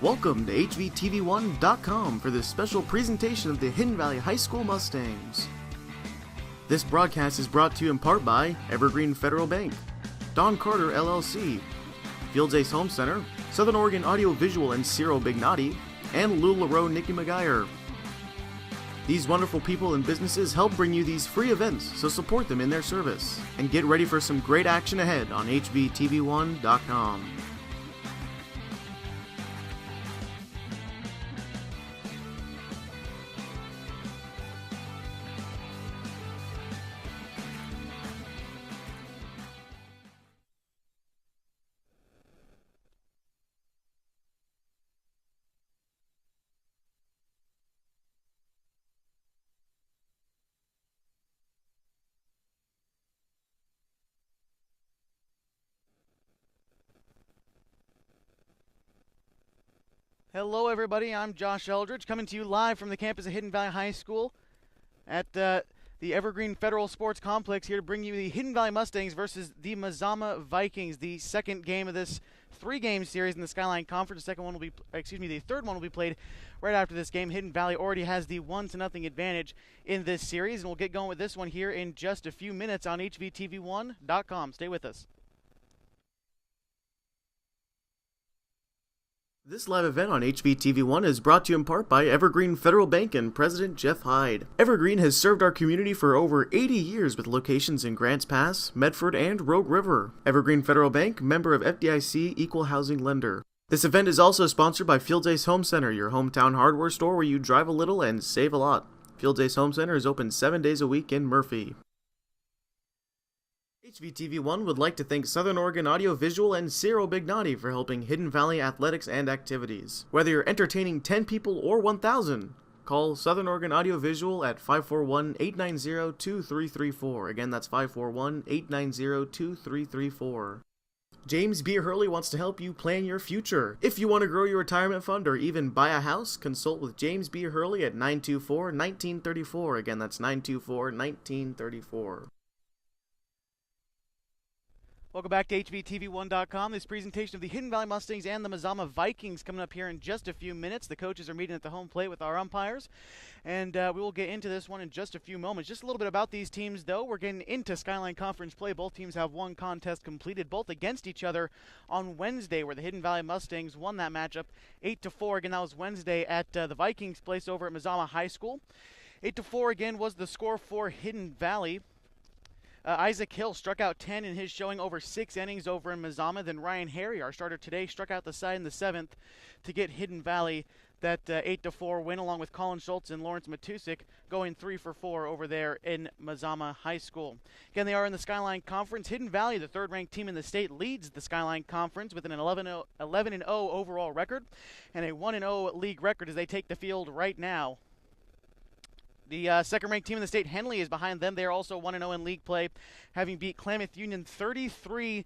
Welcome to HVTV1.com for this special presentation of the Hidden Valley High School Mustangs. This broadcast is brought to you in part by Evergreen Federal Bank, Don Carter LLC, Fields Ace Home Center, Southern Oregon Audio Visual and Ciro Bignati, and LuLaRoe Nikki McGuire. These wonderful people and businesses help bring you these free events, so support them in their service. And get ready for some great action ahead on HVTV1.com. Hello everybody, I'm Josh Eldridge, coming to you live from the campus of Hidden Valley High School at the Evergreen Federal Sports Complex, here to bring you the Hidden Valley Mustangs versus the MAZAMA Vikings, the second game of this three-game series in the Skyline Conference. The third one will be played right after this game. Hidden Valley already has the 1-0 advantage in this series, and we'll get going with this one here in just a few minutes on HVTV1.com. Stay with us. This live event on HVTV1 is brought to you in part by Evergreen Federal Bank and President Jeff Hyde. Evergreen has served our community for over 80 years with locations in Grants Pass, Medford, and Rogue River. Evergreen Federal Bank, member of FDIC, equal housing lender. This event is also sponsored by Fields Ace Home Center, your hometown hardware store where you drive a little and save a lot. Fields Ace Home Center is open 7 days a week in Murphy. HVTV1 would like to thank Southern Oregon Audio Visual and Ciro Bignati for helping Hidden Valley athletics and activities. Whether you're entertaining 10 people or 1,000, call Southern Oregon Audio Visual at 541-890-2334. Again, that's 541-890-2334. James B. Hurley wants to help you plan your future. If you want to grow your retirement fund or even buy a house, consult with James B. Hurley at 924-1934. Again, that's 924-1934. Welcome back to HVTV1.com. This presentation of the Hidden Valley Mustangs and the MAZAMA Vikings coming up here in just a few minutes. The coaches are meeting at the home plate with our umpires, and we will get into this one in just a few moments. Just a little bit about these teams, though. We're getting into Skyline Conference play. Both teams have one contest completed, both against each other on Wednesday, where the Hidden Valley Mustangs won that matchup 8-4. Again, that was Wednesday at the Vikings' place over at MAZAMA High School. 8-4 again was the score for Hidden Valley. Isaac Hill struck out 10 in his showing over 6 innings over in MAZAMA. Then Ryan Harry, our starter today, struck out the side in the 7th to get Hidden Valley that 8-4 win, along with Colin Schultz and Lawrence Matusik going 3-for-4 over there in MAZAMA High School. Again, they are in the Skyline Conference. Hidden Valley, the third-ranked team in the state, leads the Skyline Conference with an 11-0 overall record and a 1-0 league record as they take the field right now. The second-ranked team in the state, Henley, is behind them. They are also 1-0 in league play, having beat Klamath Union 33-0.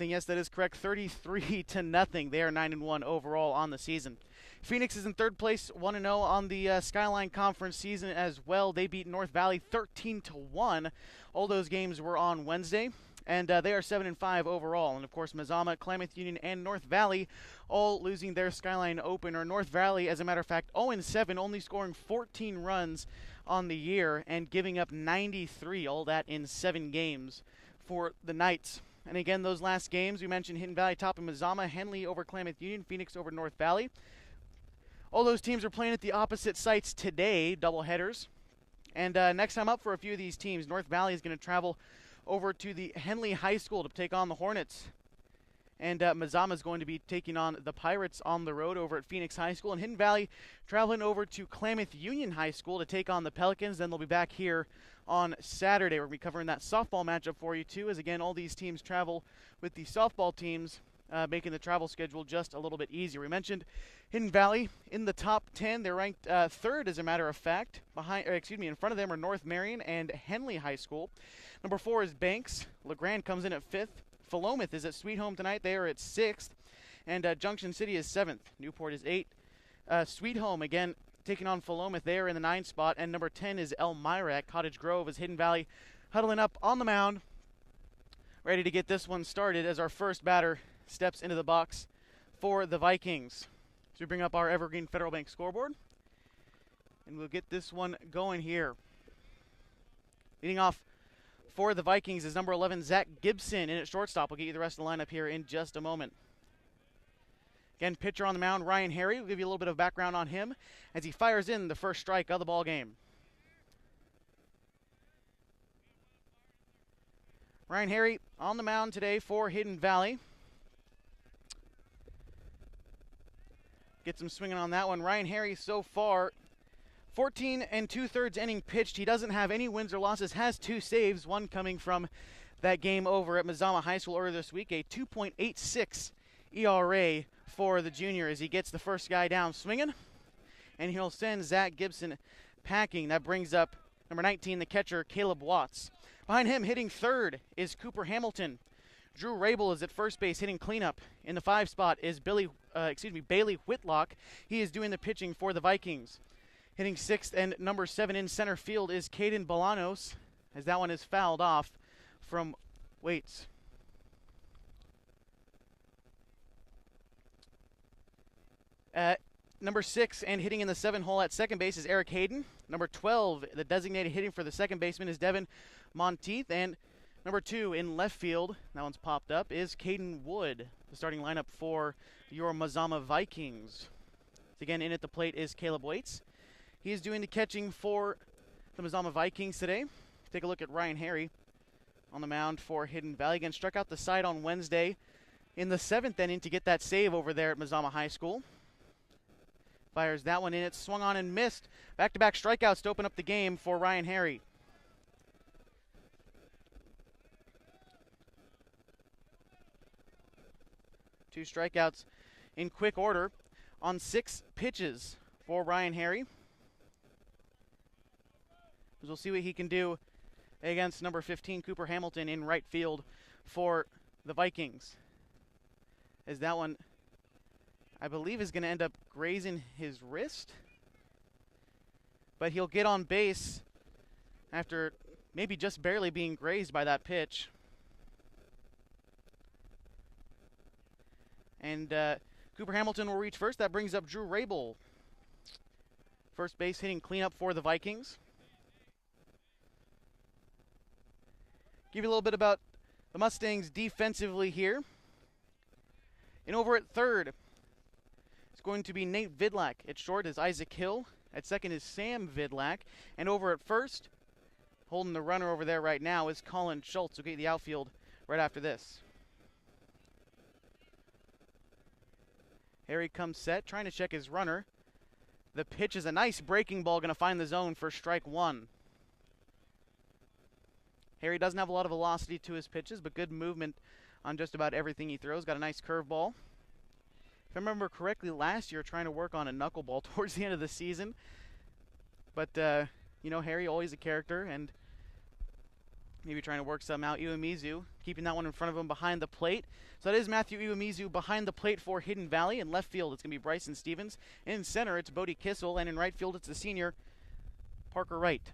Yes, that is correct, 33-0. They are 9-1 overall on the season. Phoenix is in third place, 1-0 on the Skyline Conference season as well. They beat North Valley 13-1. All those games were on Wednesday. And they are 7-5 overall. And, of course, MAZAMA, Klamath Union, and North Valley all losing their Skyline opener. North Valley, as a matter of fact, 0-7, only scoring 14 runs on the year and giving up 93, all that in 7 games for the Knights. And, again, those last games, we mentioned Hidden Valley top of MAZAMA, Henley over Klamath Union, Phoenix over North Valley. All those teams are playing at the opposite sites today, doubleheaders. And next time up for a few of these teams, North Valley is going to travel over to the Henley High School to take on the Hornets. And MAZAMA is going to be taking on the Pirates on the road over at Phoenix High School. And Hidden Valley traveling over to Klamath Union High School to take on the Pelicans. Then they'll be back here on Saturday. We're going to be covering that softball matchup for you, too, as, again, all these teams travel with the softball teams, making the travel schedule just a little bit easier. We mentioned Hidden Valley in the top 10. They're ranked third, as a matter of fact. In front of them are North Marion and Henley High School. Number 4 is Banks. LeGrand comes in at 5th. Philomath is at Sweet Home tonight. They are at 6th. And Junction City is 7th. Newport is 8th. Sweet Home, again, taking on Philomath. They are in the 9th spot. And number 10 is Elmira at Cottage Grove as Hidden Valley huddling up on the mound, ready to get this one started as our first batter steps into the box for the Vikings. So we bring up our Evergreen Federal Bank scoreboard, and we'll get this one going here. Leading off for the Vikings is number 11, Zach Gibson, in at shortstop. We'll get you the rest of the lineup here in just a moment. Again, pitcher on the mound, Ryan Harry. We'll give you a little bit of background on him as he fires in the first strike of the ball game. Ryan Harry on the mound today for Hidden Valley. Gets him swinging on that one. Ryan Harry so far, 14 2/3 inning pitched. He doesn't have any wins or losses, has 2 saves, one coming from that game over at Mazama High School earlier this week. A 2.86 ERA for the junior as he gets the first guy down swinging. And he'll send Zach Gibson packing. That brings up number 19, the catcher, Caleb Watts. Behind him, hitting third, is Cooper Hamilton. Drew Rabel is at first base, hitting cleanup. In the 5 spot is Bailey Whitlock. He is doing the pitching for the Vikings. Hitting 6th and number 7 in center field is Caden Bolanos, as that one is fouled off from Waits. Number 6 and hitting in the 7 hole at second base is Eric Hayden. Number 12, the designated hitting for the second baseman, is Devin Monteith. And number 2 in left field, that one's popped up, is Caden Wood. The starting lineup for your Mazama Vikings. Again, in at the plate is Caleb Waits. He is doing the catching for the Mazama Vikings today. Take a look at Ryan Harry on the mound for Hidden Valley. Again, struck out the side on Wednesday in the 7th inning to get that save over there at Mazama High School. Fires that one in. It's swung on and missed. Back-to-back strikeouts to open up the game for Ryan Harry. Two strikeouts in quick order on 6 pitches for Ryan Harry. We'll see what he can do against number 15, Cooper Hamilton, in right field for the Vikings. As that one, I believe, is going to end up grazing his wrist. But he'll get on base after maybe just barely being grazed by that pitch. And Cooper Hamilton will reach first. That brings up Drew Rabel. First base hitting cleanup for the Vikings. Give you a little bit about the Mustangs defensively here. And over at third, it's going to be Nate Vidlak. At short is Isaac Hill. At second is Sam Vidlak. And over at first, holding the runner over there right now, is Colin Schultz. We'll get the outfield right after this. Harry comes set, trying to check his runner. The pitch is a nice breaking ball, going to find the zone for strike 1. Harry doesn't have a lot of velocity to his pitches, but good movement on just about everything he throws. Got a nice curveball. If I remember correctly, last year trying to work on a knuckleball towards the end of the season. But, Harry, always a character, and maybe trying to work something out. Iwamizu keeping that one in front of him behind the plate. So that is Matthew Iwamizu behind the plate for Hidden Valley. In left field, it's going to be Bryson Stevens. In center, it's Bodie Kissel. And in right field, it's the senior, Parker Wright.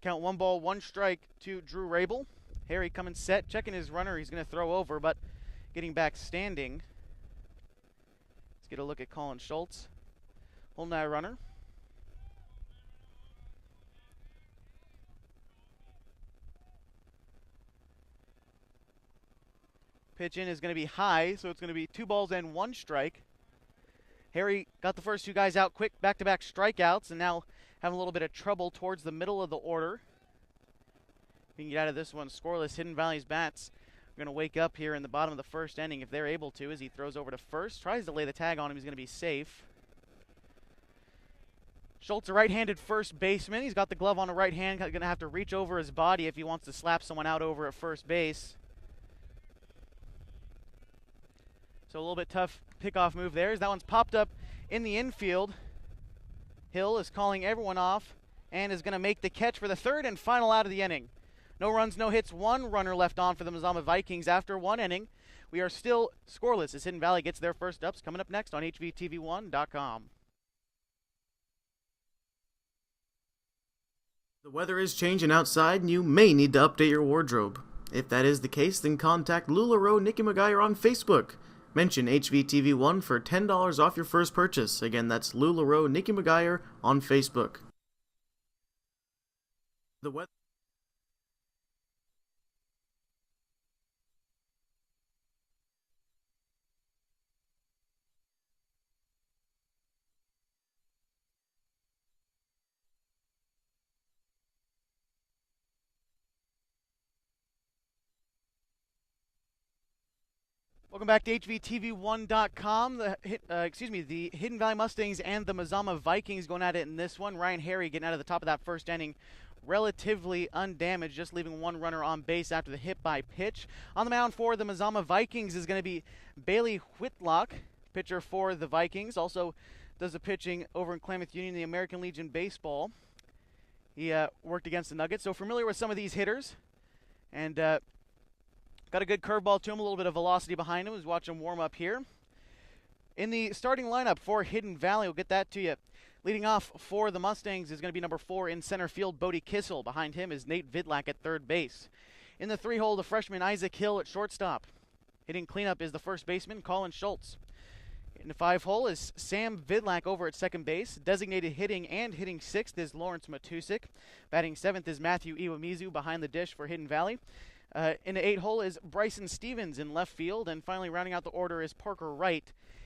Count 1 ball, 1 strike to Drew Rabel. Harry coming set, checking his runner. He's going to throw over, but getting back standing. Let's get a look at Colin Schultz. Holding that runner. Pitch in is going to be high, so it's going to be 2 balls and 1 strike. Harry got the first 2 guys out quick, back-to-back strikeouts, and now having a little bit of trouble towards the middle of the order. We can get out of this one scoreless. Hidden Valley's bats are going to wake up here in the bottom of the first inning if they're able to, as he throws over to first. Tries to lay the tag on him. He's going to be safe. Schultz, a right-handed first baseman. He's got the glove on the right hand. Going to have to reach over his body if he wants to slap someone out over at first base. So a little bit tough pickoff move there. As that one's popped up in the infield. Hill is calling everyone off and is going to make the catch for the third and final out of the inning. No runs, no hits, 1 runner left on for the Mazama Vikings after 1 inning. We are still scoreless as Hidden Valley gets their first ups. Coming up next on HVTV1.com. The weather is changing outside and you may need to update your wardrobe. If that is the case, then contact LuLaRoe Nikki McGuire on Facebook. Mention HVTV1 for $10 off your first purchase. Again, that's Lou LaRoe, Nikki McGuire on Facebook. The weather. Welcome back to HVTV1.com. The Hidden Valley Mustangs and the Mazama Vikings going at it in this one. Ryan Harry getting out of the top of that first inning relatively undamaged, just leaving one runner on base after the hit by pitch. On the mound for the Mazama Vikings is going to be Bailey Whitlock, pitcher for the Vikings. Also does the pitching over in Klamath Union, the American Legion Baseball. He worked against the Nuggets, so familiar with some of these hitters. And got a good curveball to him, a little bit of velocity behind him. Let's watch him warm up here. In the starting lineup for Hidden Valley, we'll get that to you. Leading off for the Mustangs is going to be number 4 in center field, Bodie Kissel. Behind him is Nate Vidlak at third base. In the 3-hole, the freshman Isaac Hill at shortstop. Hitting cleanup is the first baseman, Colin Schultz. In the 5-hole is Sam Vidlak over at second base. Designated hitting and hitting 6th is Lawrence Matusik. Batting 7th is Matthew Iwamizu behind the dish for Hidden Valley. In the 8-hole is Bryson Stevens in left field, and finally rounding out the order is Parker Wright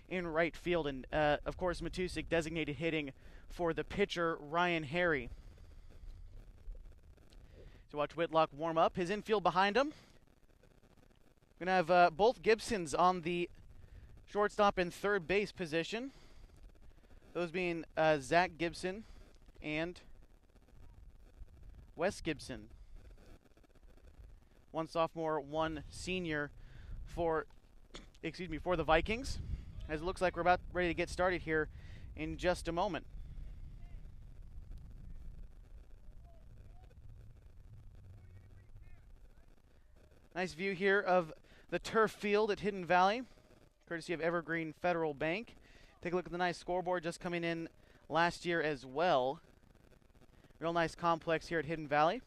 in right field, and of course Matusik designated hitting for the pitcher Ryan Harry. So watch Whitlock warm up. His infield behind him. We're going to have both Gibsons on the shortstop and third base position. Those being Zach Gibson and Wes Gibson. One sophomore, one senior for the Vikings. As it looks like we're about ready to get started here in just a moment. Nice view here of the turf field at Hidden Valley, courtesy of Evergreen Federal Bank. Take a look at the nice scoreboard just coming in last year as well. Real nice complex here at Hidden Valley.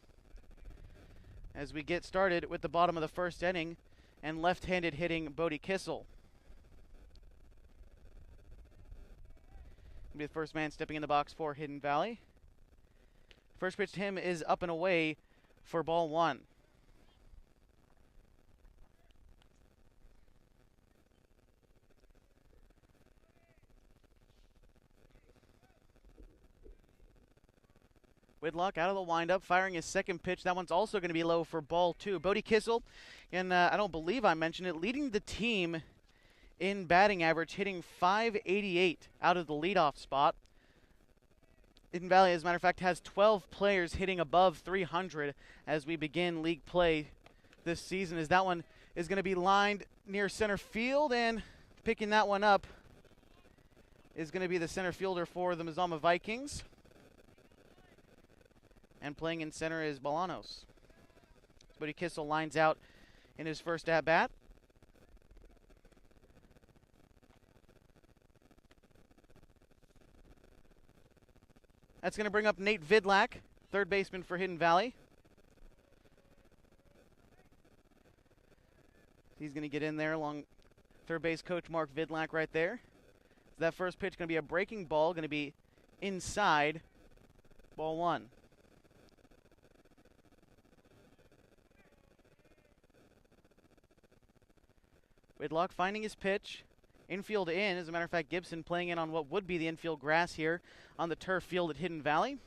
As we get started with the bottom of the first inning and left-handed hitting Bodie Kissel. Be the first man stepping in the box for Hidden Valley. First pitch to him is up and away for ball 1. Whitlock out of the windup, firing his second pitch. That one's also going to be low for ball 2. Bodie Kissel, and I don't believe I mentioned it, leading the team in batting average, hitting .588 out of the leadoff spot. Hidden Valley, as a matter of fact, has 12 players hitting above 300 as we begin league play this season. As that one is going to be lined near center field, and picking that one up is going to be the center fielder for the Mazama Vikings. And playing in center is Bolanos. Bodie Kissel lines out in his first at-bat. That's going to bring up Nate Vidlak, third baseman for Hidden Valley. He's going to get in there along third base coach Mark Vidlak right there. So that first pitch going to be a breaking ball, going to be inside, ball 1. Whitlock finding his pitch. Infield in. As a matter of fact, Gibson playing in on what would be the infield grass here on the turf field at Hidden Valley.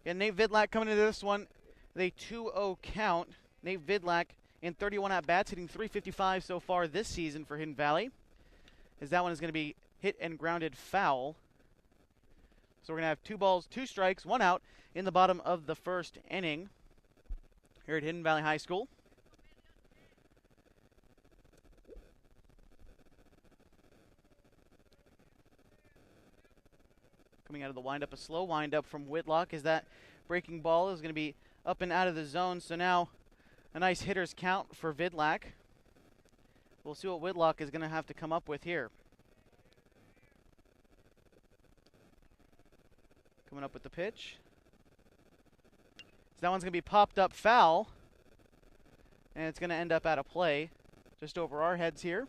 And Nate Vidlak coming into this one with a 2-0 count. Nate Vidlak in 31 at-bats, hitting .355 so far this season for Hidden Valley. As that one is going to be hit and grounded foul. So we're going to have 2 balls, 2 strikes, 1 out in the bottom of the first inning here at Hidden Valley High School. Coming out of the windup, a slow windup from Whitlock as that breaking ball is going to be up and out of the zone. So now a nice hitter's count for Vidlak. We'll see what Whitlock is going to have to come up with here. Coming up with the pitch. So that one's going to be popped up foul. And it's going to end up out of play just over our heads here.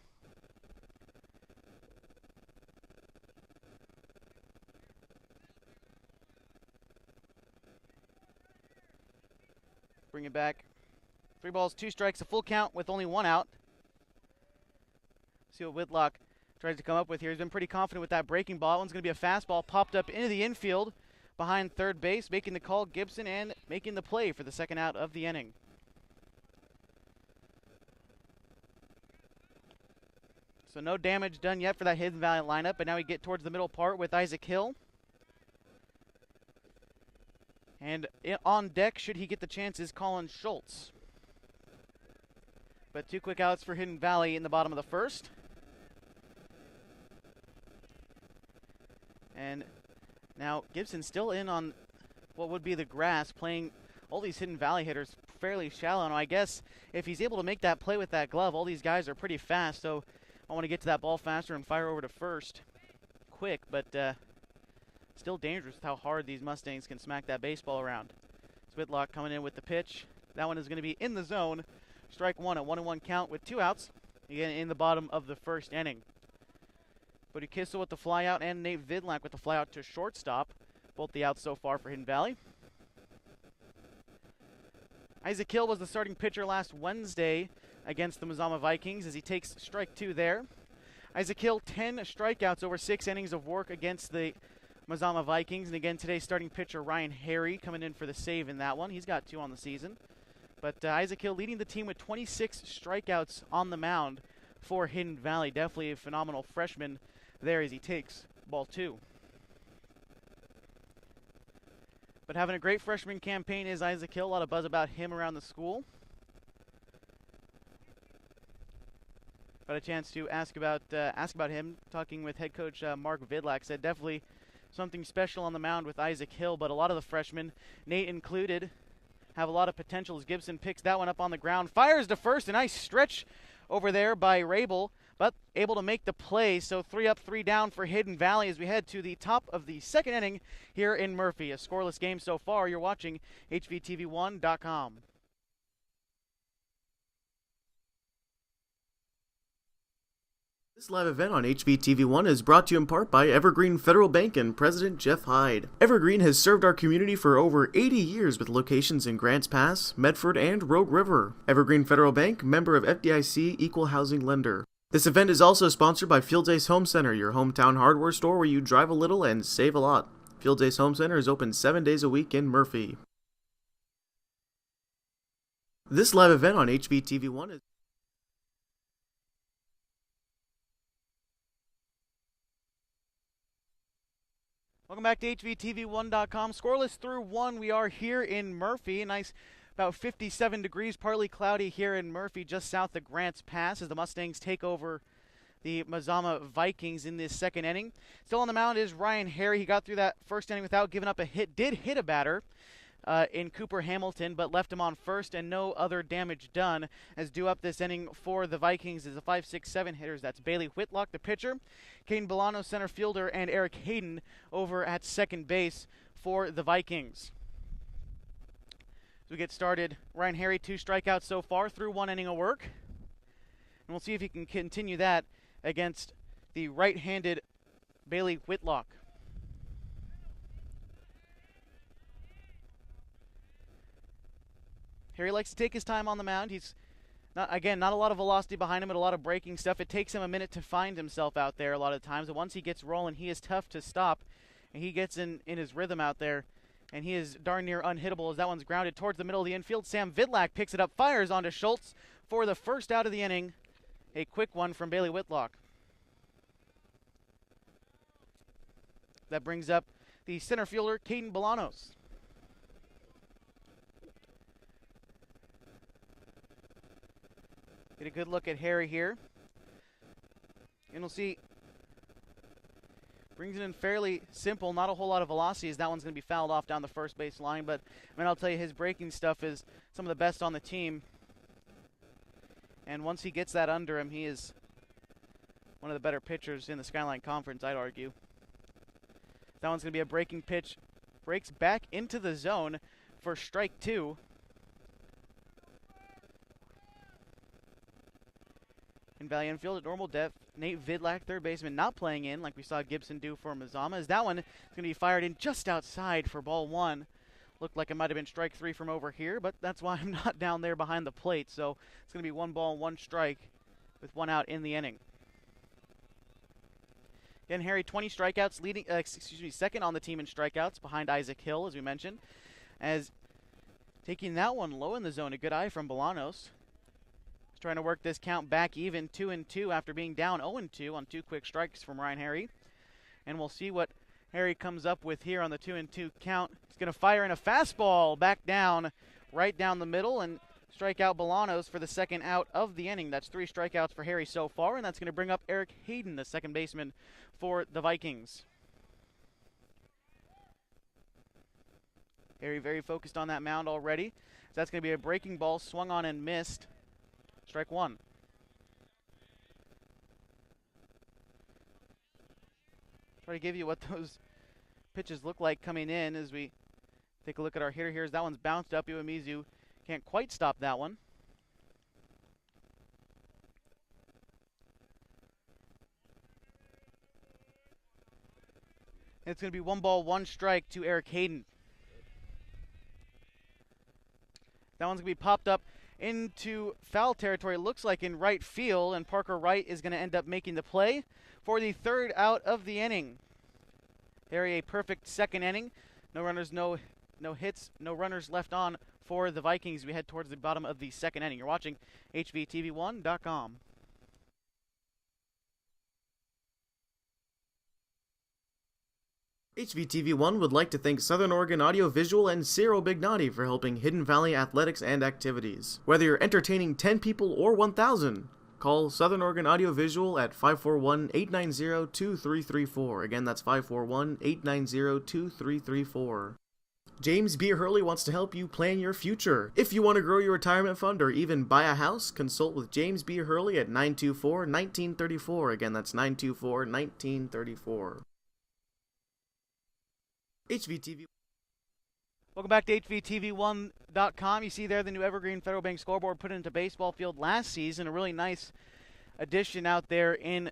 Bring it back. 3 balls, 2 strikes, a full count with only 1 out. See what Whitlock tries to come up with here. He's been pretty confident with that breaking ball. That one's going to be a fastball popped up into the infield behind third base, making the call, Gibson, and making the play for the second out of the inning. So no damage done yet for that Hidden Valley lineup, but now we get towards the middle part with Isaac Hill. And on deck, should he get the chance, is Colin Schultz. But 2 quick outs for Hidden Valley in the bottom of the first. And now Gibson still in on what would be the grass, playing all these Hidden Valley hitters fairly shallow. And I guess if he's able to make that play with that glove, all these guys are pretty fast, so I want to get to that ball faster and fire over to first quick, but still dangerous with how hard these Mustangs can smack that baseball around. Whitlock coming in with the pitch. That one is going to be in the zone. Strike 1, a 1-1 count with 2 outs. Again, in the bottom of the first inning. Bodie Kissel with the flyout and Nate Vidlac with the flyout to shortstop. Both the outs so far for Hidden Valley. Isaac Hill was the starting pitcher last Wednesday against the Mazama Vikings as he takes strike 2 there. Isaac Hill, 10 strikeouts over 6 innings of work against the Mazama Vikings. And again, today's starting pitcher Ryan Harry coming in for the save in that one. He's got 2 on the season. But Isaac Hill leading the team with 26 strikeouts on the mound for Hidden Valley. Definitely a phenomenal freshman there as he takes ball 2. But having a great freshman campaign is Isaac Hill. A lot of buzz about him around the school. Got a chance to ask about him, talking with head coach Mark Vidlac. Said definitely something special on the mound with Isaac Hill, but a lot of the freshmen, Nate included, have a lot of potential as Gibson picks that one up on the ground. Fires to first, a nice stretch over there by Rabel, but able to make the play. So 3 up, 3 down for Hidden Valley as we head to the top of the second inning here in Murphy. A scoreless game so far. You're watching HVTV1.com. This live event on HVTV1 is brought to you in part by Evergreen Federal Bank and President Jeff Hyde. Evergreen has served our community for over 80 years with locations in Grants Pass, Medford, and Rogue River. Evergreen Federal Bank, member of FDIC, equal housing lender. This event is also sponsored by Fields Ace Home Center, your hometown hardware store where you drive a little and save a lot. Fields Ace Home Center is open 7 days a week in Murphy. This live event on HVTV1 is... Welcome back to HVTV1.com. Scoreless through 1. We are here in Murphy. Nice, about 57 degrees, partly cloudy here in Murphy, just south of Grants Pass, as the Mustangs take over the Mazama Vikings in this second inning. Still on the mound is Ryan Harry. He got through that first inning without giving up a hit. Did hit a batter in Cooper Hamilton, but left him on first, and no other damage done. As due up this inning for the Vikings is the 5, 6, 7 hitters. That's Bailey Whitlock, the pitcher, Caden Bolano, center fielder, and Eric Hayden over at second base for the Vikings. As we get started, Ryan Harry, 2 strikeouts so far through 1 inning of work. And we'll see if he can continue that against the right-handed Bailey Whitlock. Harry likes to take his time on the mound. He's, not a lot of velocity behind him, but a lot of breaking stuff. It takes him a minute to find himself out there a lot of times. But once he gets rolling, he is tough to stop. And he gets in his rhythm out there. And he is darn near unhittable as that one's grounded towards the middle of the infield. Sam Vidlac picks it up, fires onto Schultz for the first out of the inning. A quick one from Bailey Whitlock. That brings up the center fielder, Caden Bolanos. Get a good look at Harry here. And we'll see. Brings it in fairly simple, not a whole lot of velocity as that one's going to be fouled off down the first base line. But, I mean, I'll tell you, his breaking stuff is some of the best on the team. And once he gets that under him, he is one of the better pitchers in the Skyline Conference, I'd argue. That one's going to be a breaking pitch. Breaks back into the zone for strike 2. In Valley infield at normal depth, Nate Vidlak, third baseman, not playing in like we saw Gibson do for Mazama, as that one is going to be fired in just outside for ball one. Looked like it might have been strike three from over here, but that's why I'm not down there behind the plate. So it's going to be 1 ball, 1 strike with 1 out in the inning. Again, Harry, 20 strikeouts, second on the team in strikeouts behind Isaac Hill, as we mentioned. As taking that one low in the zone, a good eye from Bolanos. He's trying to work this count back even, 2-2 after being down 0-2 on 2 quick strikes from Ryan Harry. And we'll see what Harry comes up with here on the 2-2 count. He's going to fire in a fastball back down, right down the middle, and strike out Bolanos for the second out of the inning. That's 3 strikeouts for Harry so far, and that's going to bring up Eric Hayden, the second baseman for the Vikings. Harry very focused on that mound already. So that's going to be a breaking ball, swung on and missed. Strike 1. Try to give you what those pitches look like coming in as we take a look at our hitter here. That one's bounced up. Uemosu can't quite stop that one. And it's going to be 1 ball, 1 strike to Eric Hayden. That one's going to be popped up into foul territory, looks like in right field, and Parker Wright is going to end up making the play for the third out of the inning. Harry, a perfect second inning. No runners, no hits, no runners left on for the Vikings. We head towards the bottom of the second inning. You're watching HVTV1.com. HVTV1 would like to thank Southern Oregon Audio Visual and Ciro Bignati for helping Hidden Valley athletics and activities. Whether you're entertaining 10 people or 1,000, call Southern Oregon Audio Visual at 541-890-2334. Again, that's 541-890-2334. James B. Hurley wants to help you plan your future. If you want to grow your retirement fund or even buy a house, consult with James B. Hurley at 924-1934. Again, that's 924-1934. HVTV. Welcome back to HVTV1.com. You see there the new Evergreen Federal Bank scoreboard put into baseball field last season. A really nice addition out there in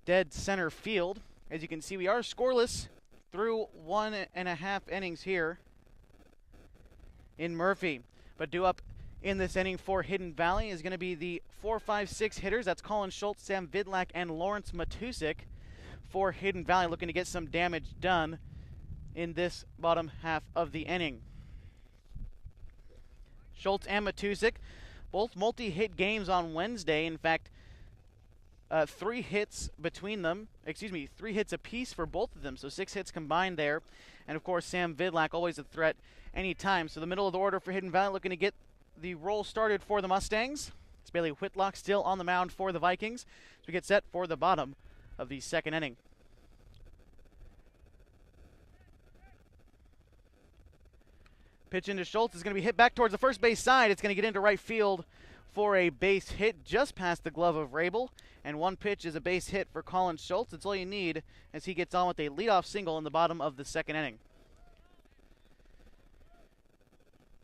dead center field. As you can see, we are scoreless through 1.5 innings here in Murphy. But due up in this inning for Hidden Valley is going to be the 4, 5, 6 hitters. That's Colin Schultz, Sam Vidlak, and Lawrence Matusik for Hidden Valley, looking to get some damage done in this bottom half of the inning. Schultz and Matusik, both multi-hit games on Wednesday. In fact, 3 hits between them. 3 hits apiece for both of them, so 6 hits combined there. And of course, Sam Vidlak, always a threat anytime. So the middle of the order for Hidden Valley, looking to get the roll started for the Mustangs. It's Bailey Whitlock still on the mound for the Vikings as we get set for the bottom of the second inning. Pitch into Schultz is going to be hit back towards the first base side. It's going to get into right field for a base hit just past the glove of Rabel. And 1 pitch is a base hit for Colin Schultz. It's all you need as he gets on with a leadoff single in the bottom of the second inning.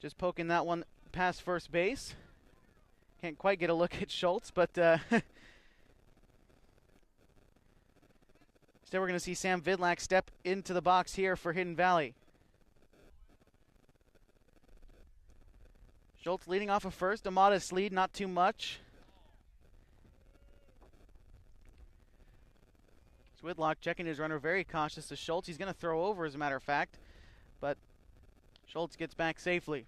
Just poking that one past first base. Can't quite get a look at Schultz, but instead we're going to see Sam Vidlak step into the box here for Hidden Valley. Schultz leading off of first, a modest lead, not too much. Whitlock checking his runner, very cautious to Schultz. He's going to throw over, as a matter of fact, but Schultz gets back safely.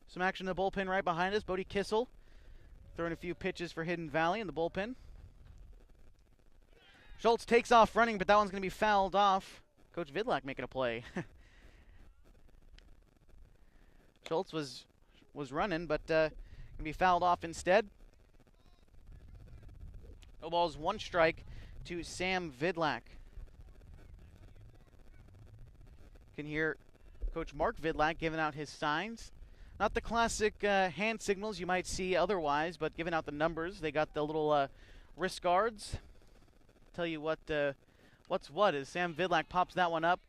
Some action in the bullpen right behind us. Bodie Kissel throwing a few pitches for Hidden Valley in the bullpen. Schultz takes off running, but that one's going to be fouled off. Coach Vidlak making a play. Schultz was running, but going to be fouled off instead. No balls, 1 strike to Sam Vidlak. You can hear Coach Mark Vidlak giving out his signs. Not the classic hand signals you might see otherwise, but giving out the numbers. They got the little wrist guards. Tell you what's what as Sam Vidlak pops that one up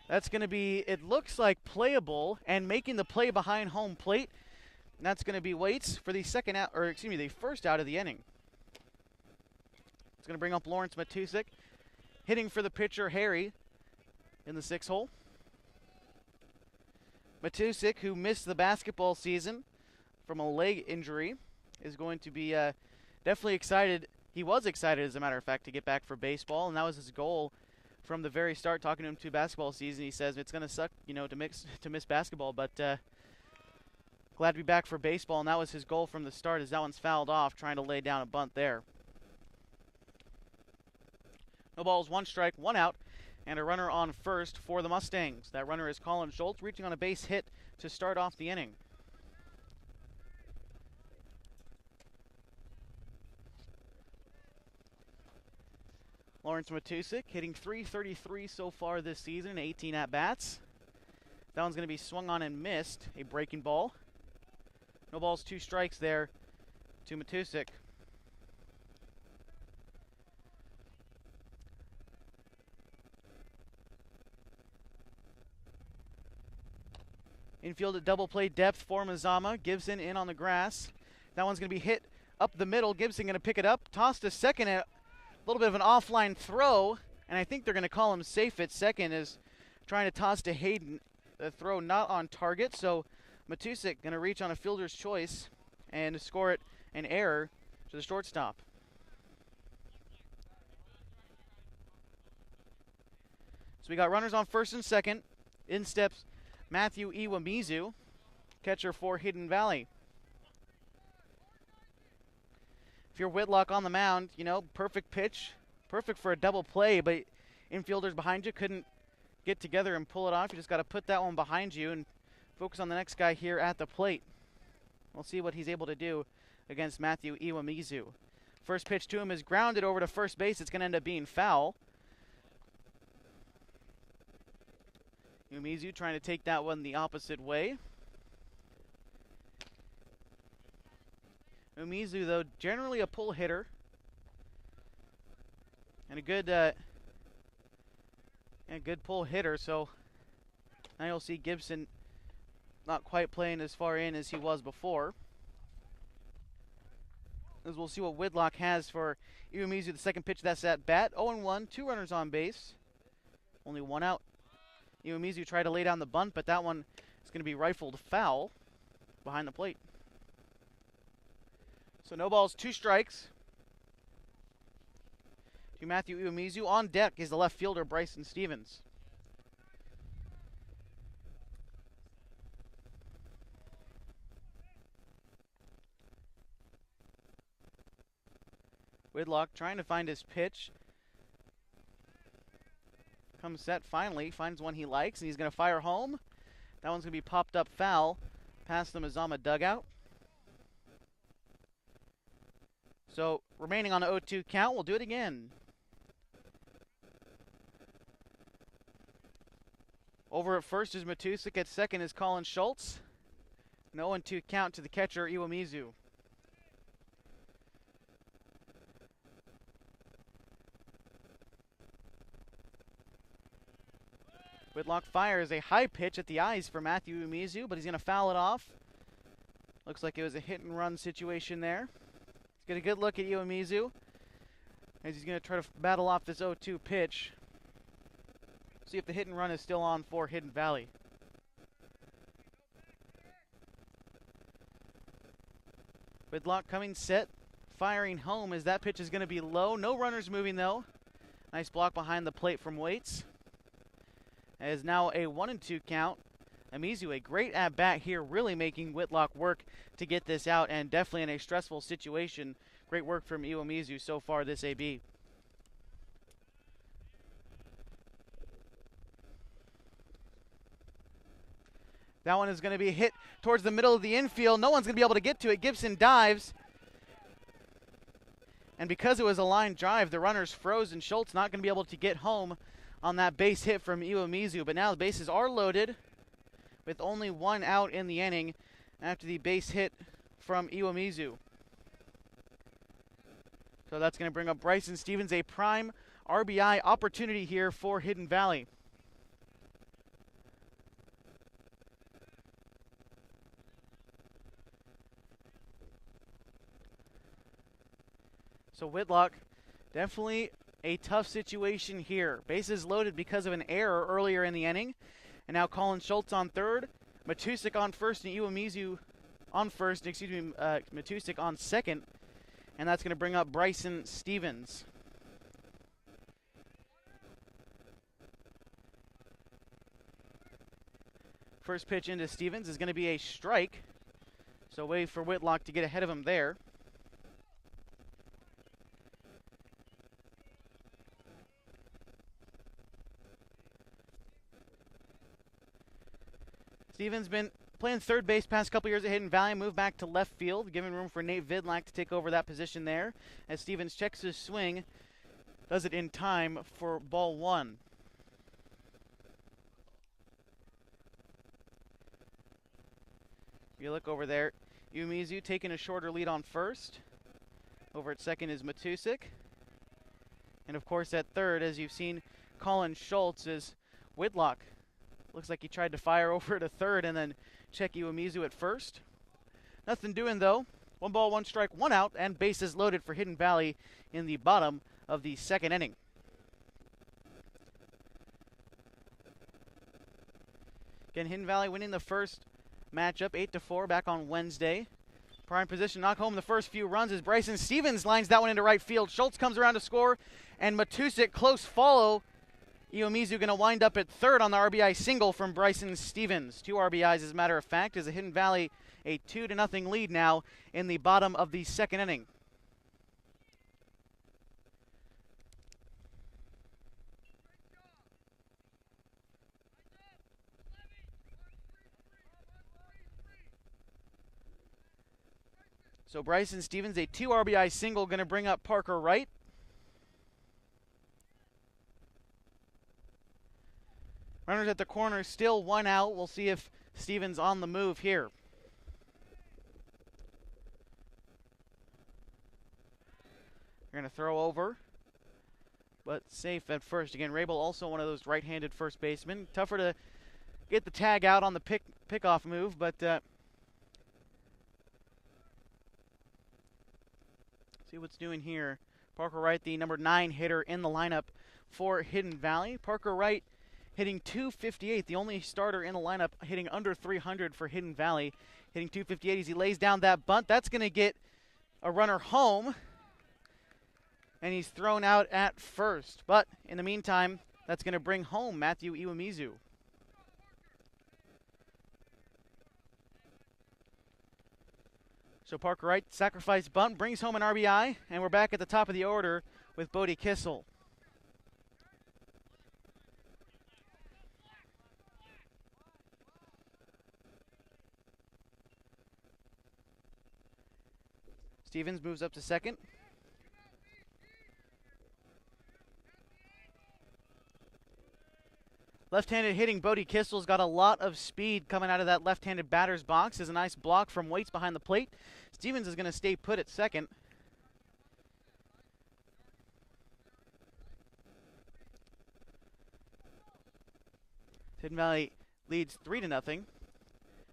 That's going to be, it looks like playable, and making the play behind home plate. And that's going to be Waits for the the first out of the inning. It's going to bring up Lawrence Matusik, hitting for the pitcher Harry in the 6 hole. Matusik, who missed the basketball season from a leg injury, is going to be definitely excited. He was excited, as a matter of fact, to get back for baseball, and that was his goal from the very start. Talking to him to basketball season, he says it's going to suck, to miss basketball, but glad to be back for baseball, and that was his goal from the start. As that one's fouled off, trying to lay down a bunt there. No balls, 1 strike, 1 out, and a runner on first for the Mustangs. That runner is Colin Schultz, reaching on a base hit to start off the inning. Lawrence Matusik hitting .333 so far this season, 18 at-bats. That one's going to be swung on and missed, a breaking ball. No balls, 2 strikes there to Matusik. Infield at double play depth for Mazama. Gibson in on the grass. That one's going to be hit up the middle. Gibson going to pick it up. Tossed to second. A little bit of an offline throw. And I think they're going to call him safe at second, as trying to toss to Hayden. The throw not on target. So Matusik going to reach on a fielder's choice and score it an error to the shortstop. So we got runners on first and second. In steps Matthew Iwamizu, catcher for Hidden Valley. If you're Whitlock on the mound, perfect pitch, perfect for a double play, but infielders behind you couldn't get together and pull it off. You just got to put that one behind you and focus on the next guy here at the plate. We'll see what he's able to do against Matthew Iwamizu. First pitch to him is grounded over to first base. It's going to end up being foul. Umezu trying to take that one the opposite way. Umezu, though, generally a pull hitter. And a good pull hitter, so now you'll see Gibson not quite playing as far in as he was before. As we'll see what Whitlock has for Umezu, the second pitch that's at bat. 0-1, 2 runners on base. Only 1 out. Iwamizu tried to lay down the bunt, but that one is going to be rifled foul behind the plate. So no balls, 2 strikes to Matthew Iwamizu. On deck is the left fielder, Bryson Stevens. Whitlock trying to find his pitch. Comes set finally, finds one he likes, and he's going to fire home. That one's going to be popped up foul past the Mazama dugout. So remaining on the 0-2 count, we'll do it again. Over at first is Matusik. At second is Colin Schultz. An 0-2 count to the catcher, Iwamizu. Whitlock fires a high pitch at the eyes for Matthew Umezu, but he's going to foul it off. Looks like it was a hit-and-run situation there. Let's get a good look at Umezu as he's going to try to battle off this 0-2 pitch. See if the hit-and-run is still on for Hidden Valley. Whitlock coming set, firing home as that pitch is going to be low. No runners moving, though. Nice block behind the plate from Waits. As now a 1-2 count. Umezu, a great at-bat here, really making Whitlock work to get this out, and definitely in a stressful situation. Great work from Umezu so far this AB. That one is going to be hit towards the middle of the infield. No one's going to be able to get to it. Gibson dives. And because it was a line drive, the runners froze, and Schultz not going to be able to get home on that base hit from Umezu. But now the bases are loaded with only 1 out in the inning after the base hit from Umezu. So that's going to bring up Bryson Stevens, a prime RBI opportunity here for Hidden Valley. So Whitlock, definitely a tough situation here. Bases loaded because of an error earlier in the inning. And now Colin Schultz on third, Matusik on first, and Iwamizu on first, Matusik on second. And that's going to bring up Bryson Stevens. First pitch into Stevens is going to be a strike. So wait for Whitlock to get ahead of him there. Stevens been playing third base past couple years at Hidden Valley, moved back to left field, giving room for Nate Vidlac to take over that position there. As Stevens checks his swing, does it in time for ball one. If you look over there, Umezu taking a shorter lead on first. Over at second is Matusik. And of course at third, as you've seen, Colin Schultz is Whitlock. Looks like he tried to fire over to third and then check Iwamizu at first. Nothing doing though. 1 ball, 1 strike, 1 out, and bases loaded for Hidden Valley in the bottom of the second inning. Again, Hidden Valley winning the first matchup 8-4 back on Wednesday. Prime position, knock home the first few runs as Bryson Stevens lines that one into right field. Schultz comes around to score, and Matusik close follow. Iwamizu going to wind up at third on the RBI single from Bryson Stevens. 2 RBIs as a matter of fact, as a Hidden Valley a 2-0 lead now in the bottom of the second inning. So Bryson Stevens, a 2 RBI single, going to bring up Parker Wright. Runners at the corner, still 1 out. We'll see if Stevens on the move here. They're going to throw over, but safe at first. Again, Rabel also one of those right-handed first basemen. Tougher to get the tag out on the pickoff move, but see what's doing here. Parker Wright, the number 9 hitter in the lineup for Hidden Valley. Parker Wright hitting .258, the only starter in the lineup hitting under 300 for Hidden Valley. Hitting .258 as he lays down that bunt. That's going to get a runner home, and he's thrown out at first. But in the meantime, that's going to bring home Matthew Iwamizu. So Parker Wright, sacrifice bunt, brings home an RBI, and we're back at the top of the order with Bodie Kissel. Stevens moves up to second. Left-handed hitting Bodie Kissel's got a lot of speed coming out of that left-handed batter's box. Is a nice block from Waits behind the plate. Stevens is going to stay put at second. Hidden Valley leads 3-0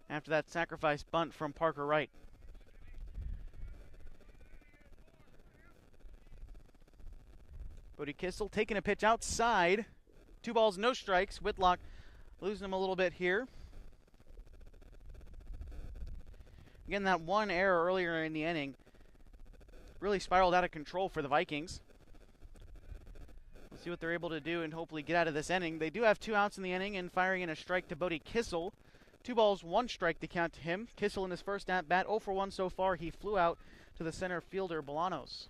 after that sacrifice bunt from Parker Wright. Bodie Kissel taking a pitch outside. 2 balls, no strikes. Whitlock losing him a little bit here. Again, that one error earlier in the inning really spiraled out of control for the Vikings. We'll see what they're able to do and hopefully get out of this inning. They do have 2 outs in the inning and firing in a strike to Bodie Kissel. 2 balls, 1 strike to count to him. Kissel in his first at-bat, 0 for 1 so far. He flew out to the center fielder, Bolanos.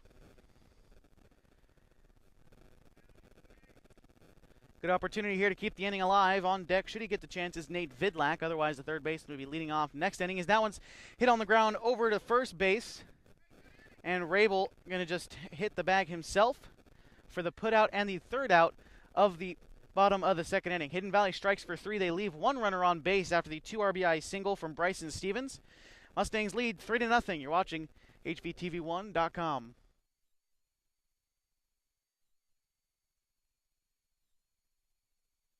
Good opportunity here to keep the inning alive. On deck, should he get the chance, is Nate Vidlac. Otherwise, the third baseman will be leading off next inning. As that one's hit on the ground over to first base. And Rabel going to just hit the bag himself for the put out and the third out of the bottom of the second inning. Hidden Valley strikes for 3. They leave 1 runner on base after the 2 RBI single from Bryson Stevens. Mustangs lead 3-0. You're watching HVTV1.com.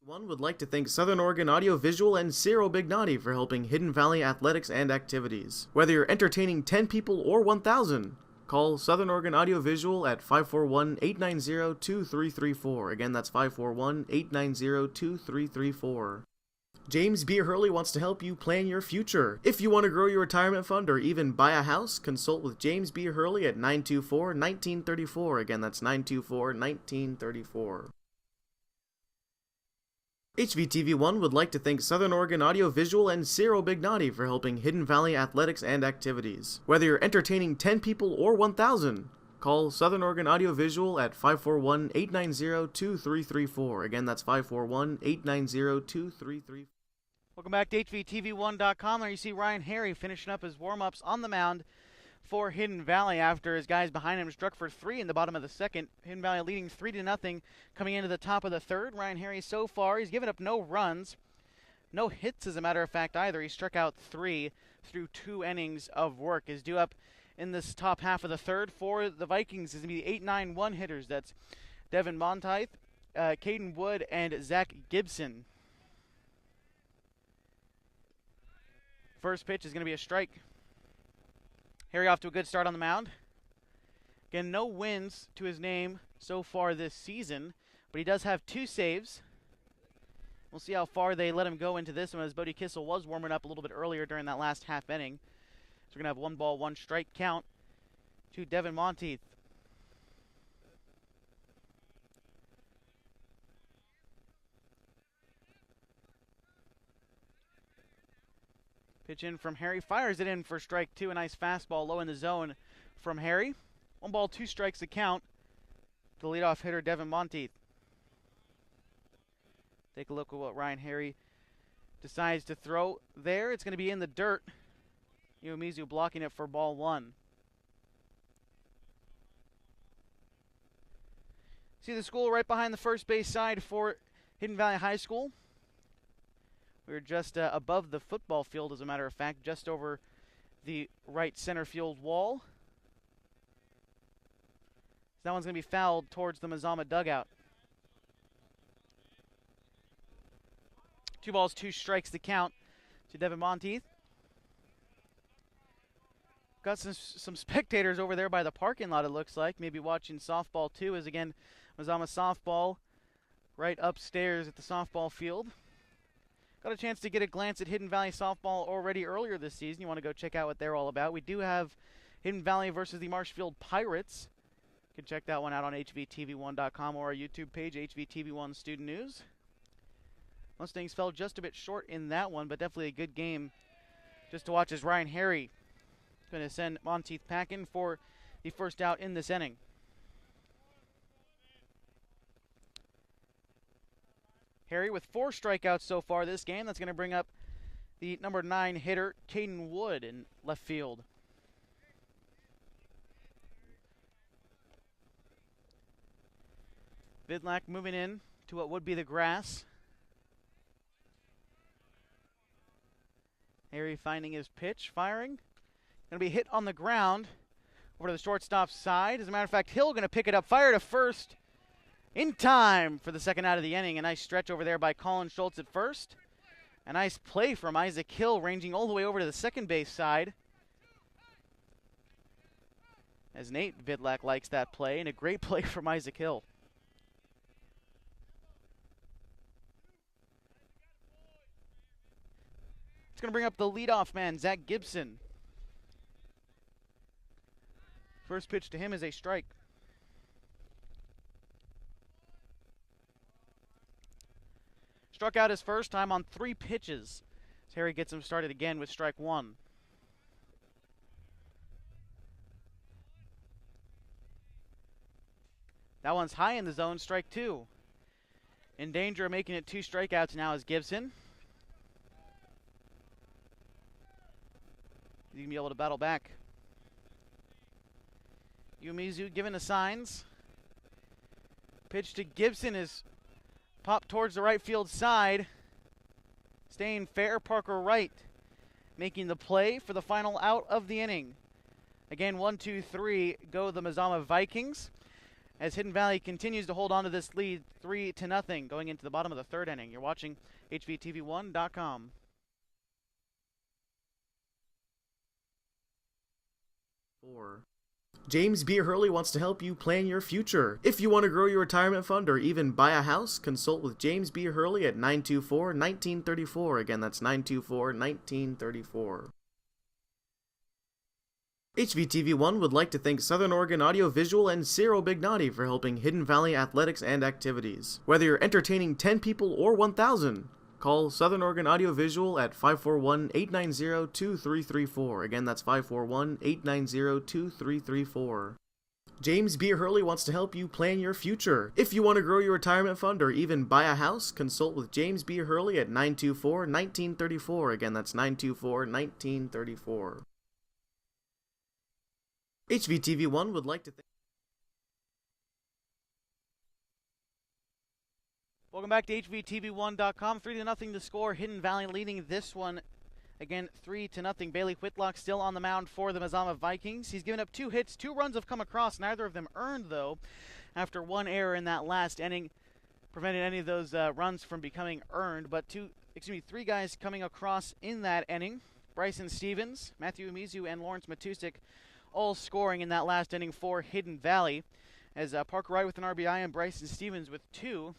One would like to thank Southern Oregon Audio Visual and Ciro Bignati for helping Hidden Valley athletics and activities. Whether you're entertaining 10 people or 1,000, Call Southern Oregon Audiovisual at 541-890-2334. Again, that's 541-890-2334. James B. Hurley wants to help you plan your future. If you want to grow your retirement fund or even buy a house, consult with James B. Hurley at 924-1934. Again, that's 924-1934. HVTV1 would like to thank Southern Oregon Audiovisual and Ciro Bignati for helping Hidden Valley athletics and activities. Whether you're entertaining 10 people or 1,000, call Southern Oregon Audiovisual at 541-890-2334. Again, that's 541-890-2334. Welcome back to HVTV1.com. There you see Ryan Harry finishing up his warm-ups on the mound for Hidden Valley after his guys behind him struck for 3 in the bottom of the second. Hidden Valley leading 3-0 coming into the top of the third. Ryan Harry so far, he's given up no runs, no hits as a matter of fact either. He struck out 3 through 2 innings of work. Is due up in this top half of the third for the Vikings is going to be the 8-9-1 hitters. That's Devin Monteith, Caden Wood, and Zach Gibson. First pitch is going to be a strike. Harry off to a good start on the mound. Again, no wins to his name so far this season, but he does have 2 saves. We'll see how far they let him go into this one, as Bodie Kissel was warming up a little bit earlier during that last half inning. So we're going to have 1 ball, 1 strike count to Devin Monteith. Pitch in from Harry, fires it in for strike 2. A nice fastball low in the zone from Harry. 1 ball, 2 strikes to count to the leadoff hitter, Devin Monteith. Take a look at what Ryan Harry decides to throw there. It's going to be in the dirt. Umezu blocking it for ball 1. See the school right behind the first base side for Hidden Valley High School. We're just above the football field, as a matter of fact, just over the right center field wall. That one's going to be fouled towards the Mazama dugout. 2 balls, 2 strikes to count to Devin Monteith. Got some spectators over there by the parking lot, it looks like, maybe watching softball too, as again, Mazama softball right upstairs at the softball field. Got a chance to get a glance at Hidden Valley softball already earlier this season. You want to go check out what they're all about. We do have Hidden Valley versus the Marshfield Pirates. You can check that one out on HVTV1.com or our YouTube page, HVTV1 Student News. Mustangs fell just a bit short in that one, but definitely a good game just to watch as Ryan Harry going to send Monteith packing for the first out in this inning. Harry with 4 strikeouts so far this game. That's going to bring up the number 9 hitter, Caden Wood, in left field. Vidlak moving in to what would be the grass. Harry finding his pitch, firing. Going to be hit on the ground over to the shortstop's side. As a matter of fact, Hill going to pick it up, fire to first. In time for the second out of the inning. A nice stretch over there by Colin Schultz at first. A nice play from Isaac Hill, ranging all the way over to the second base side. As Nate Vidlak likes that play, and a great play from Isaac Hill. It's going to bring up the leadoff man, Zach Gibson. First pitch to him is a strike. Struck out his first time on 3 pitches. As Harry gets him started again with strike 1. That one's high in the zone, strike 2. In danger of making it 2 strikeouts now is Gibson. He's going to be able to battle back. Umezu giving the signs. Pitch to Gibson is popped towards the right field side. Staying fair, Parker Wright making the play for the final out of the inning. Again, 1-2-3 go the Mazama Vikings, as Hidden Valley continues to hold on to this lead 3-0 going into the bottom of the third inning. You're watching HVTV1.com. 4. James B. Hurley wants to help you plan your future. If you want to grow your retirement fund or even buy a house, consult with James B. Hurley at 924-1934. Again, that's 924-1934. HVTV1 would like to thank Southern Oregon Audio Visual and Ciro Bignati for helping Hidden Valley athletics and activities. Whether you're entertaining 10 people or 1,000, call Southern Oregon Audio Visual at 541-890-2334. Again, that's 541-890-2334. James B. Hurley wants to help you plan your future. If you want to grow your retirement fund or even buy a house, consult with James B. Hurley at 924-1934. Again, that's 924-1934. HVTV1 would like to thank... Welcome back to HVTV1.com. 3-0 to score. Hidden Valley leading this one. Again, 3-0. Bailey Whitlock still on the mound for the Mazama Vikings. He's given up 2 hits. 2 runs have come across. Neither of them earned, though, after 1 error in that last inning. Prevented any of those runs from becoming earned. But 3 guys coming across in that inning. Bryson Stevens, Matthew Umezu, and Lawrence Matusik all scoring in that last inning for Hidden Valley. As Parker Wright with an RBI and Bryson Stevens with 2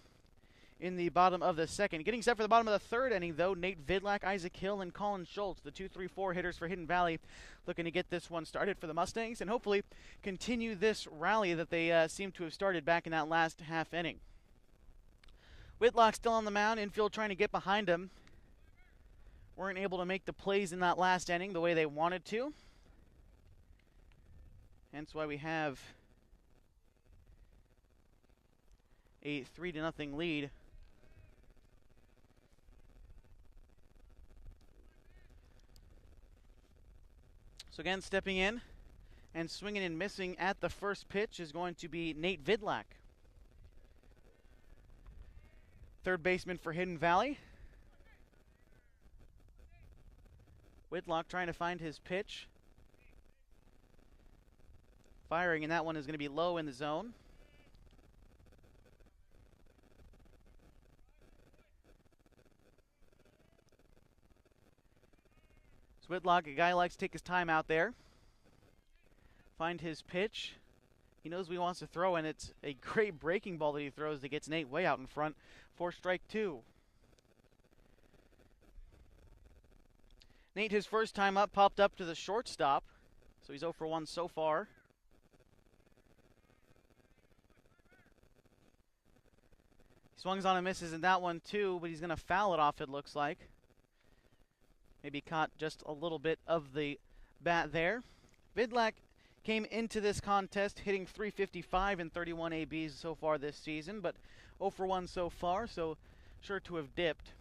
in the bottom of the second. Getting set for the bottom of the third inning, though, Nate Vidlac, Isaac Hill, and Colin Schultz, the 2-3-4 hitters for Hidden Valley, looking to get this one started for the Mustangs and hopefully continue this rally that they seem to have started back in that last half inning. Whitlock still on the mound, infield trying to get behind him. Weren't able to make the plays in that last inning the way they wanted to. Hence why we have a 3-0 lead. So again, stepping in and swinging and missing at the first pitch is going to be Nate Vidlac. Third baseman for Hidden Valley. Whitlock trying to find his pitch. Firing, and that one is going to be low in the zone. So Whitlock, a guy likes to take his time out there. Find his pitch. He knows what he wants to throw, and it's a great breaking ball that he throws that gets Nate way out in front for strike 2. Nate, his first time up, popped up to the shortstop. So he's 0 for 1 so far. Swings on and misses in that one too, but he's going to foul it off, it looks like. Maybe caught just a little bit of the bat there. Vidlac came into this contest hitting .355 and 31 ABs so far this season, but 0 for 1 so far, so sure to have dipped.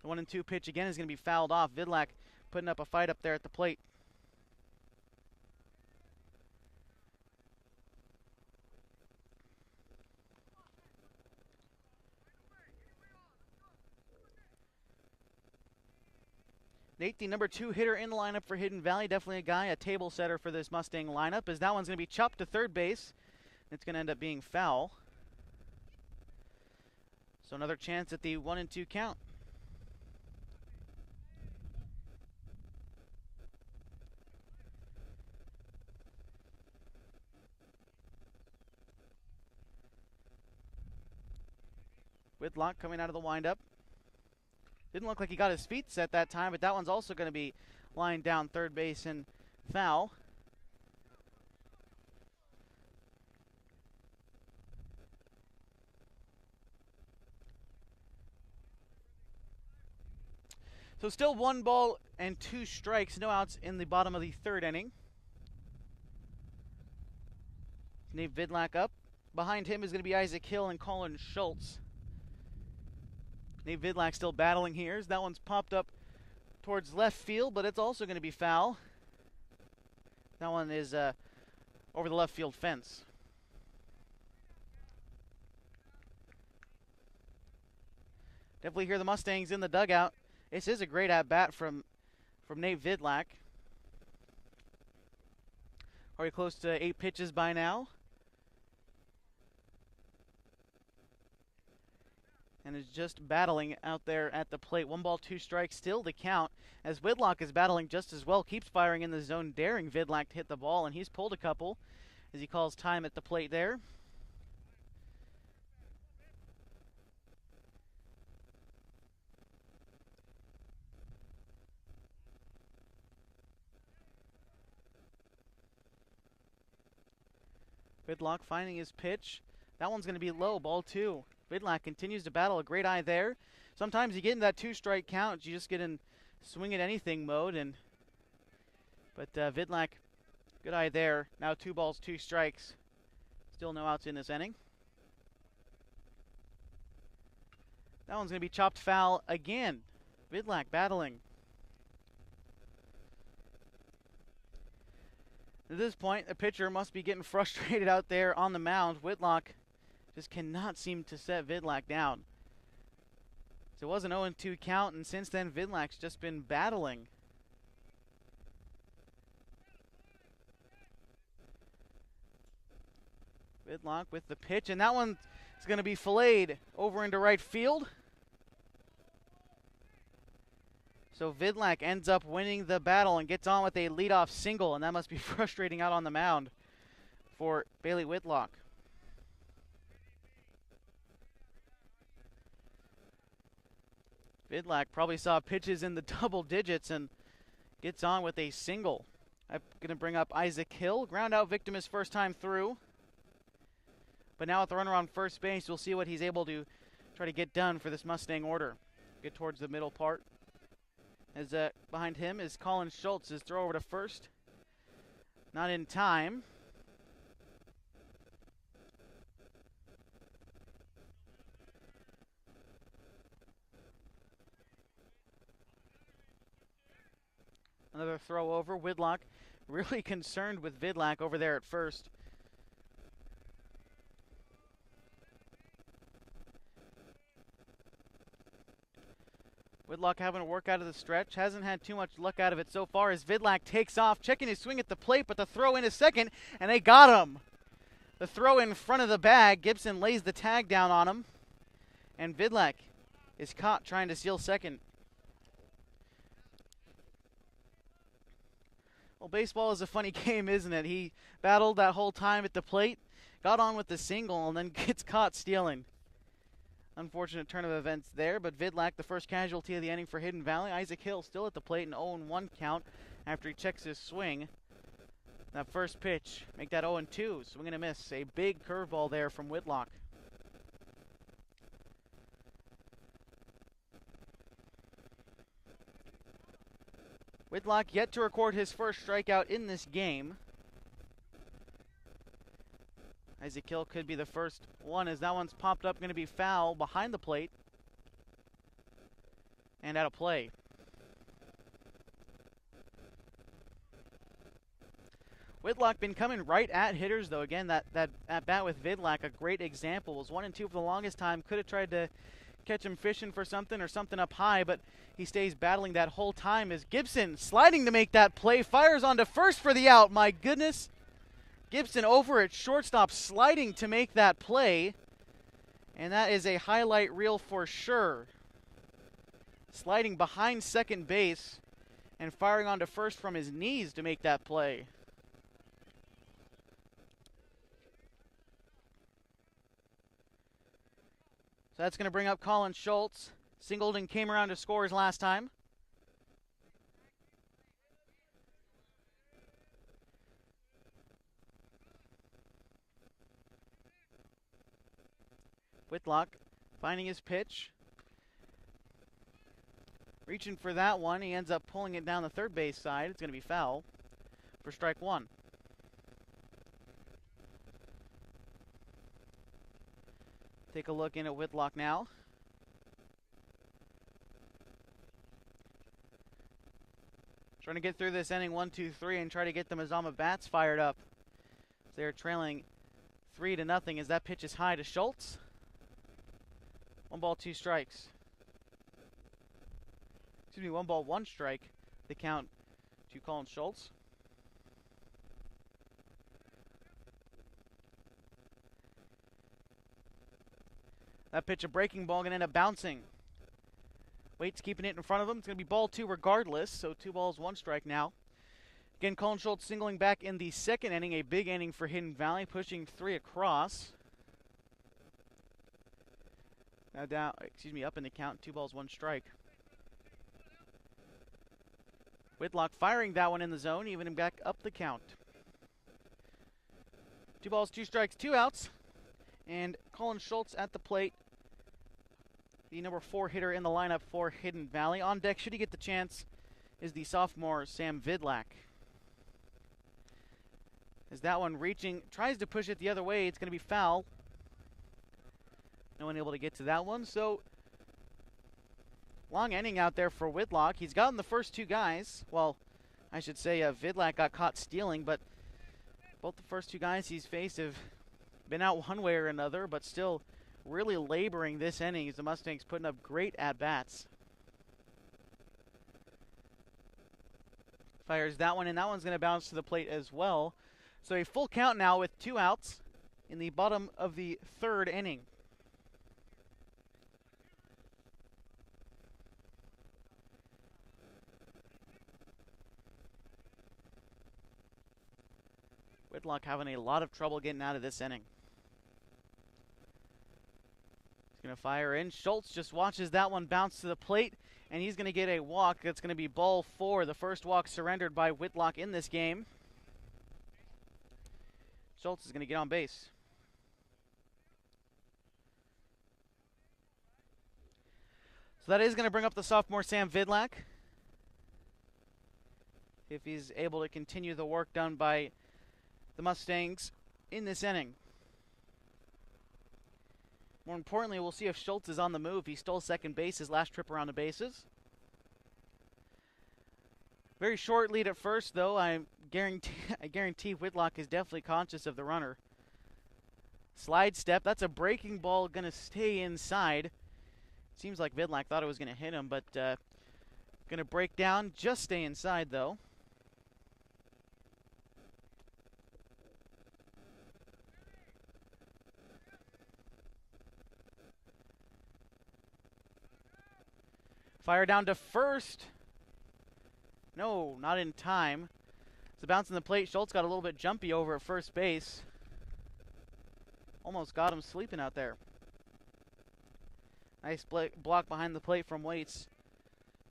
The 1-2 pitch again is going to be fouled off. Vidlac putting up a fight up there at the plate. Nate, the number 2 hitter in the lineup for Hidden Valley, definitely a guy, a table setter for this Mustang lineup, as that one's going to be chopped to third base. It's going to end up being foul. So another chance at the 1-2 count. Whitlock coming out of the windup. Didn't look like he got his feet set that time, but that one's also going to be lined down third base and foul. So still 1 ball and 2 strikes, no outs in the bottom of the third inning. Nate Vidlac up. Behind him is going to be Isaac Hill and Colin Schultz. Nate Vidlac still battling here. That one's popped up towards left field, but it's also going to be foul. That one is over the left field fence. Definitely hear the Mustangs in the dugout. This is a great at-bat from Nate Vidlac. Already close to 8 pitches by now. and is just battling out there at the plate. 1 ball, 2 strikes, still the count, as Vidlak is battling just as well, keeps firing in the zone, daring Vidlak to hit the ball, and he's pulled a couple as he calls time at the plate there. Vidlak finding his pitch. That one's going to be low, ball 2. Vidlak continues to battle, a great eye there. Sometimes you get in that 2-strike count, you just get in swing at anything mode, but Vidlak, good eye there. Now 2 balls, 2 strikes. Still no outs in this inning. That one's going to be chopped foul again. Vidlak battling. At this point, the pitcher must be getting frustrated out there on the mound. Whitlock just cannot seem to set Vidlak down. So it was an 0-2 count, and since then, Vidlak's just been battling. Vidlak with the pitch, and that one is going to be filleted over into right field. So Vidlak ends up winning the battle and gets on with a leadoff single, and that must be frustrating out on the mound for Bailey Whitlock. Vidlak probably saw pitches in the double digits and gets on with a single. I'm going to bring up Isaac Hill. Ground out victim his first time through. But now with the runner on first base, we'll see what he's able to try to get done for this Mustang order. Get towards the middle part. As behind him is Colin Schultz. His throw over to first. Not in time. Another throw over. Whitlock really concerned with Vidlak over there at first. Whitlock having to work out of the stretch. Hasn't had too much luck out of it so far as Vidlak takes off, checking his swing at the plate, but the throw in is second, and they got him. The throw in front of the bag. Gibson lays the tag down on him, and Vidlak is caught trying to steal second. Well, baseball is a funny game, isn't it? He battled that whole time at the plate, got on with the single, and then gets caught stealing. Unfortunate turn of events there, but Vidlak, the first casualty of the inning for Hidden Valley. Isaac Hill still at the plate, an 0-1 count after he checks his swing. That first pitch, make that 0-2, swing and a miss. A big curveball there from Whitlock. Whitlock yet to record his first strikeout in this game. Isaac Hill could be the first one, as that one's popped up, going to be foul behind the plate and out of play. Whitlock been coming right at hitters, though. Again, that at bat with Vidlak, a great example. Was 1-2 for the longest time. Could have tried to catch him fishing for something or something up high, but he stays battling that whole time as Gibson sliding to make that play, fires onto first for the out. My goodness. Gibson over at shortstop, sliding to make that play, and that is a highlight reel for sure. Sliding behind second base and firing onto first from his knees to make that play. So that's going to bring up Colin Schultz. Singled and came around to score his last time. Whitlock finding his pitch. Reaching for that one. He ends up pulling it down the third base side. It's going to be foul for strike one. Take a look in at Whitlock now. Trying to get through this inning 1-2-3 and try to get the Mazama bats fired up. They're trailing 3-0 as that pitch is high to Schultz. 1 ball, 2 strikes. Excuse me, 1 ball, 1 strike. The count to Colin Schultz. That pitch, a breaking ball, going to end up bouncing. Waits keeping it in front of him. It's going to be ball 2 regardless, so 2 balls, 1 strike now. Again, Colin Schultz singling back in the second inning, a big inning for Hidden Valley, pushing 3 across. Now down, up in the count, 2 balls, 1 strike. Whitlock firing that one in the zone, evening back up the count. 2 balls, 2 strikes, 2 outs. And Colin Schultz at the plate, the number 4 hitter in the lineup for Hidden Valley. On deck, should he get the chance, is the sophomore Sam Vidlak. As that one reaching, tries to push it the other way, it's going to be foul. No one able to get to that one, so long inning out there for Whitlock. He's gotten the first 2 guys. Well, I should say Vidlak got caught stealing, but both the first 2 guys he's faced have been out one way or another, but still really laboring this inning as the Mustangs putting up great at-bats. Fires that one, and that one's going to bounce to the plate as well. So a full count now with 2 outs in the bottom of the 3rd inning. Whitlock having a lot of trouble getting out of this inning. He's going to fire in. Schultz just watches that one bounce to the plate, and he's going to get a walk. That's going to be ball 4, the first walk surrendered by Whitlock in this game. Schultz is going to get on base. So that is going to bring up the sophomore Sam Vidlak, if he's able to continue the work done by the Mustangs in this inning. More importantly, we'll see if Schultz is on the move. He stole second base his last trip around the bases. Very short lead at first, though. I guarantee Whitlock is definitely conscious of the runner. Slide step. That's a breaking ball, going to stay inside. Seems like Vidlak thought it was going to hit him, but going to break down. Just stay inside, though. Fire down to first. No, not in time. It's a bounce in the plate. Schultz got a little bit jumpy over at first base. Almost got him sleeping out there. Nice block behind the plate from Waits.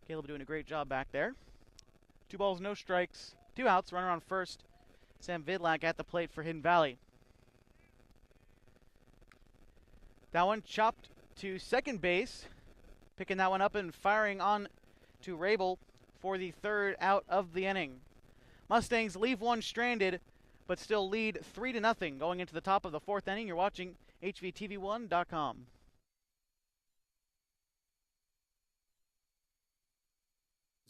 Caleb doing a great job back there. 2 balls, no strikes, 2 outs, runner on first. Sam Vidlak at the plate for Hidden Valley. That one chopped to second base. Picking that one up and firing on to Rabel for the 3rd out of the inning. Mustangs leave one stranded, but still lead 3-0 going into the top of the 4th inning. You're watching HVTV1.com.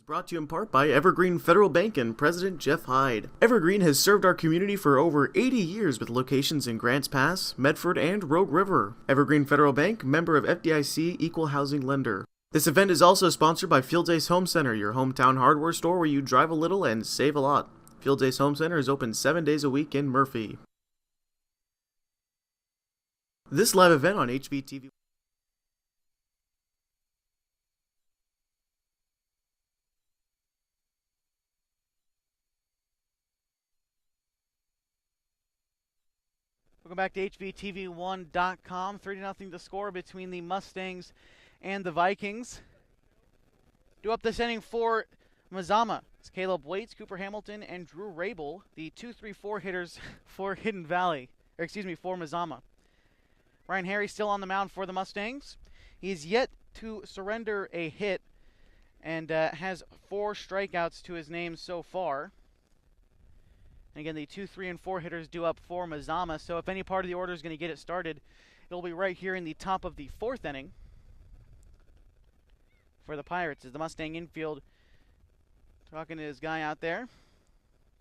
Brought to you in part by Evergreen Federal Bank and President Jeff Hyde. Evergreen has served our community for over 80 years with locations in Grants Pass, Medford, and Rogue River. Evergreen Federal Bank, member of FDIC, equal housing lender. This event is also sponsored by Fields Ace Home Center, your hometown hardware store where you drive a little and save a lot. Fields Ace Home Center is open 7 days a week in Murphy. This live event on HVTV. Welcome back to HVTV1.com. 3-0 the score between the Mustangs and the Vikings. Due up this inning for Mazama. It's Caleb Waits, Cooper Hamilton, and Drew Rabel, the 2-3-4 hitters for Hidden Valley. For Mazama. Ryan Harry still on the mound for the Mustangs. He's yet to surrender a hit and has 4 strikeouts to his name so far. And again, the 2, 3, and 4 hitters due up for Mazama. So if any part of the order is going to get it started, it'll be right here in the top of the 4th inning for the Pirates. As the Mustang infield talking to his guy out there.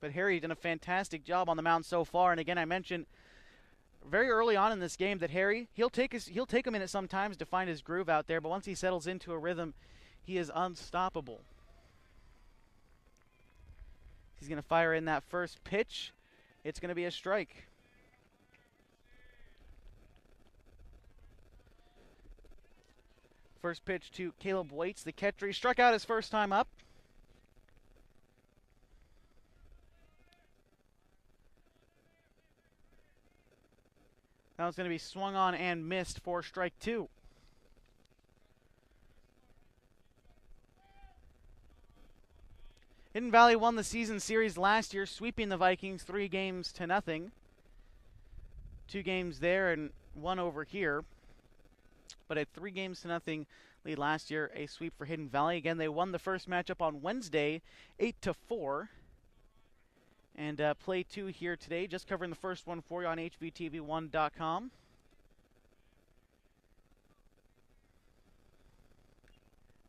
But Harry done a fantastic job on the mound so far. And again, I mentioned very early on in this game that Harry, he'll take a minute sometimes to find his groove out there. But once he settles into a rhythm, he is unstoppable. He's going to fire in that first pitch. It's going to be a strike. First pitch to Caleb Waits, the catcher. He struck out his first time up. That was going to be swung on and missed for strike 2. Hidden Valley won the season series last year, sweeping the Vikings 3-0. 2 games there and 1 over here. But a 3-0 lead last year, a sweep for Hidden Valley. Again, they won the first matchup on Wednesday, 8-4. And play 2 here today, just covering the first one for you on HBTV1.com.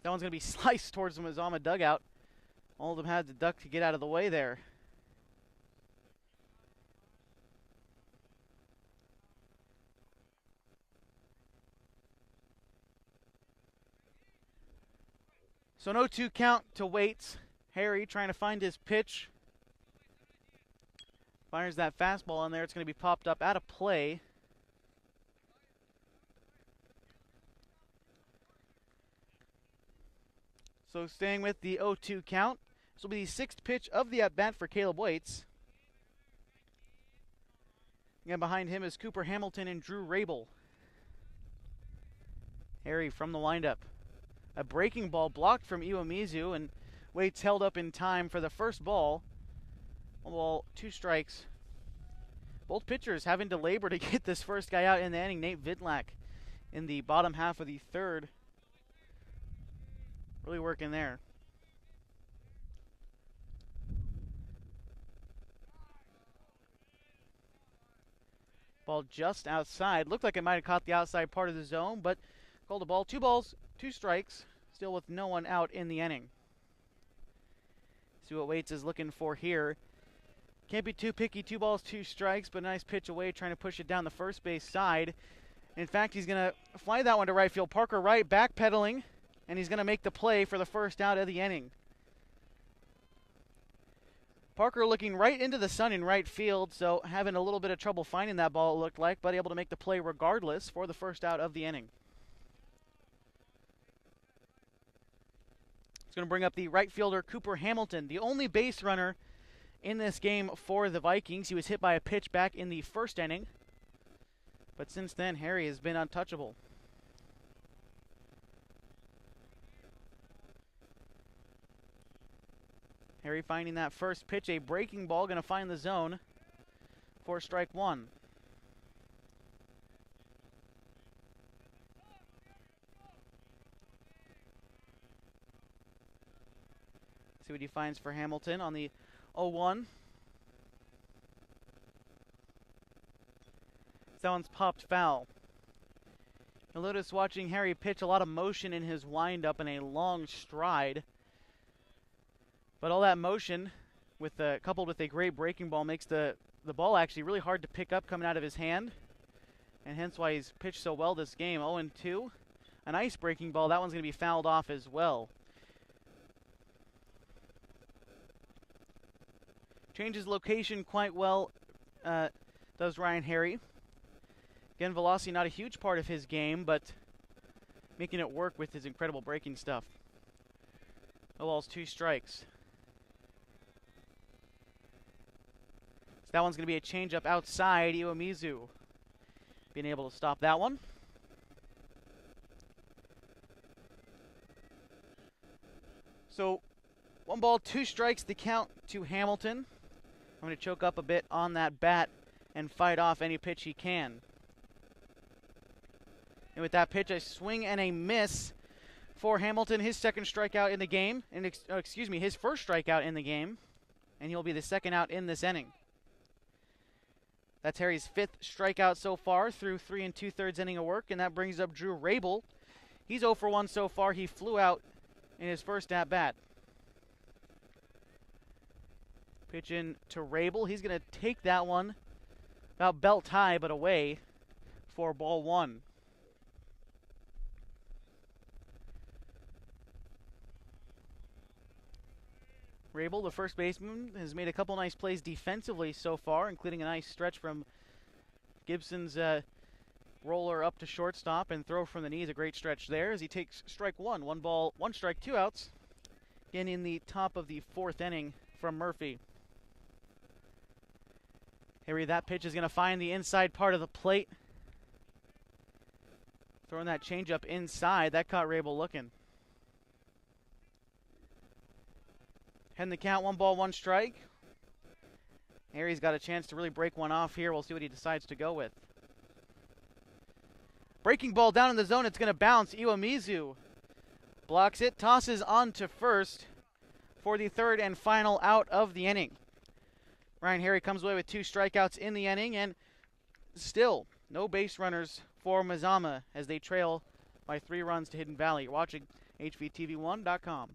That one's going to be sliced towards the Mazama dugout. All of them had to duck to get out of the way there. So no 2 count to Waits. Harry trying to find his pitch. Fires that fastball in there. It's going to be popped up out of play. So staying with the 0-2 count. This will be the 6th pitch of the at-bat for Caleb Waits. Again, behind him is Cooper Hamilton and Drew Rabel. Harry from the windup. A breaking ball blocked from Iwamizu, and Waits held up in time for the first ball. 1 ball, 2 strikes. Both pitchers having to labor to get this first guy out in the inning. Nate Vidlak in the bottom half of the 3rd. Really working there. Ball just outside. Looked like it might have caught the outside part of the zone, but called a ball. 2 balls, 2 strikes. Still with no one out in the inning. See what Waits is looking for here. Can't be too picky. 2 balls, 2 strikes, but a nice pitch away, trying to push it down the first base side. In fact, he's going to fly that one to right field. Parker Wright backpedaling, and he's going to make the play for the first out of the inning. Parker looking right into the sun in right field, so having a little bit of trouble finding that ball, it looked like, but able to make the play regardless for the first out of the inning. It's going to bring up the right fielder, Cooper Hamilton, the only base runner in this game for the Vikings. He was hit by a pitch back in the first inning, but since then, Harry has been untouchable. Harry finding that first pitch, a breaking ball, going to find the zone for strike 1. See what he finds for Hamilton on the 0-1. That one's popped foul. You'll notice watching Harry pitch a lot of motion in his windup and a long stride. But all that motion, coupled with a great breaking ball, makes the ball actually really hard to pick up coming out of his hand. And hence why he's pitched so well this game. 0-2. A nice breaking ball. That one's going to be fouled off as well. Changes location quite well, does Ryan Harry. Again, velocity not a huge part of his game, but making it work with his incredible breaking stuff. 0 balls, 2 strikes. So that one's going to be a changeup outside. Iwamizu being able to stop that one. So 1 ball, 2 strikes, the count to Hamilton. I'm going to choke up a bit on that bat and fight off any pitch he can. And with that pitch, a swing and a miss for Hamilton. His second strikeout in the game. His first strikeout in the game. And he'll be the second out in this inning. That's Harry's 5th strikeout so far through 3 2/3 inning of work. And that brings up Drew Rabel. He's 0 for 1 so far. He flew out in his first at-bat. Pitch in to Rabel. He's going to take that one about belt high, but away for ball 1. Rabel, the first baseman, has made a couple nice plays defensively so far, including a nice stretch from Gibson's roller up to shortstop and throw from the knees. A great stretch there as he takes strike one. 1 ball, 1 strike, 2 outs. Again in the top of the 4th inning from Murphy. Harry, that pitch is going to find the inside part of the plate. Throwing that changeup inside. That caught Rabel looking. Heading the count, 1 ball, 1 strike. Harry's got a chance to really break one off here. We'll see what he decides to go with. Breaking ball down in the zone. It's going to bounce. Iwamizu blocks it, tosses on to first for the 3rd and final out of the inning. Ryan Harry comes away with 2 strikeouts in the inning, and still no base runners for Mazama as they trail by 3 runs to Hidden Valley. You're watching HVTV1.com.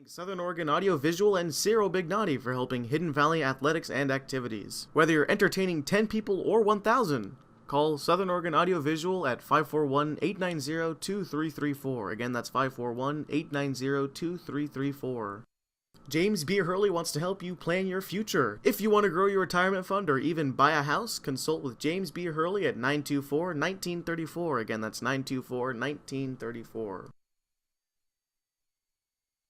Southern Oregon Audiovisual and Ciro Bignati for helping Hidden Valley athletics and activities. Whether you're entertaining 10 people or 1,000, call Southern Oregon Audiovisual at 541-890-2334. Again, that's 541-890-2334. James B. Hurley wants to help you plan your future. If you want to grow your retirement fund or even buy a house, consult with James B. Hurley at 924-1934. Again, that's 924-1934.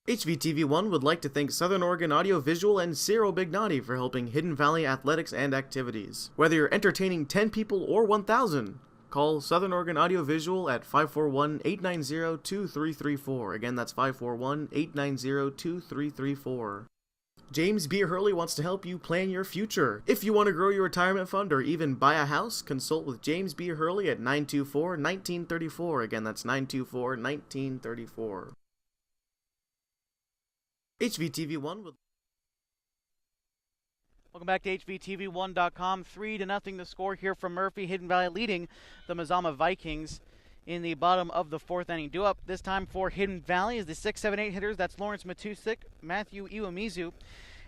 HVTV1 would like to thank Southern Oregon Audiovisual and Ciro Bignati for helping Hidden Valley athletics and activities. Whether you're entertaining 10 people or 1,000, call Southern Oregon Audiovisual at 541-890-2334. Again, that's 541-890-2334. James B. Hurley wants to help you plan your future. If you want to grow your retirement fund or even buy a house, consult with James B. Hurley at 924-1934. Again, that's 924-1934. HVTV1 would... Welcome back to HVTV1.com. 3-0 the score here from Murphy. Hidden Valley leading the Mazama Vikings in the bottom of the 4th inning. Due up this time for Hidden Valley is the 6, 7, 8 hitters. That's Lawrence Matusik, Matthew Iwamizu,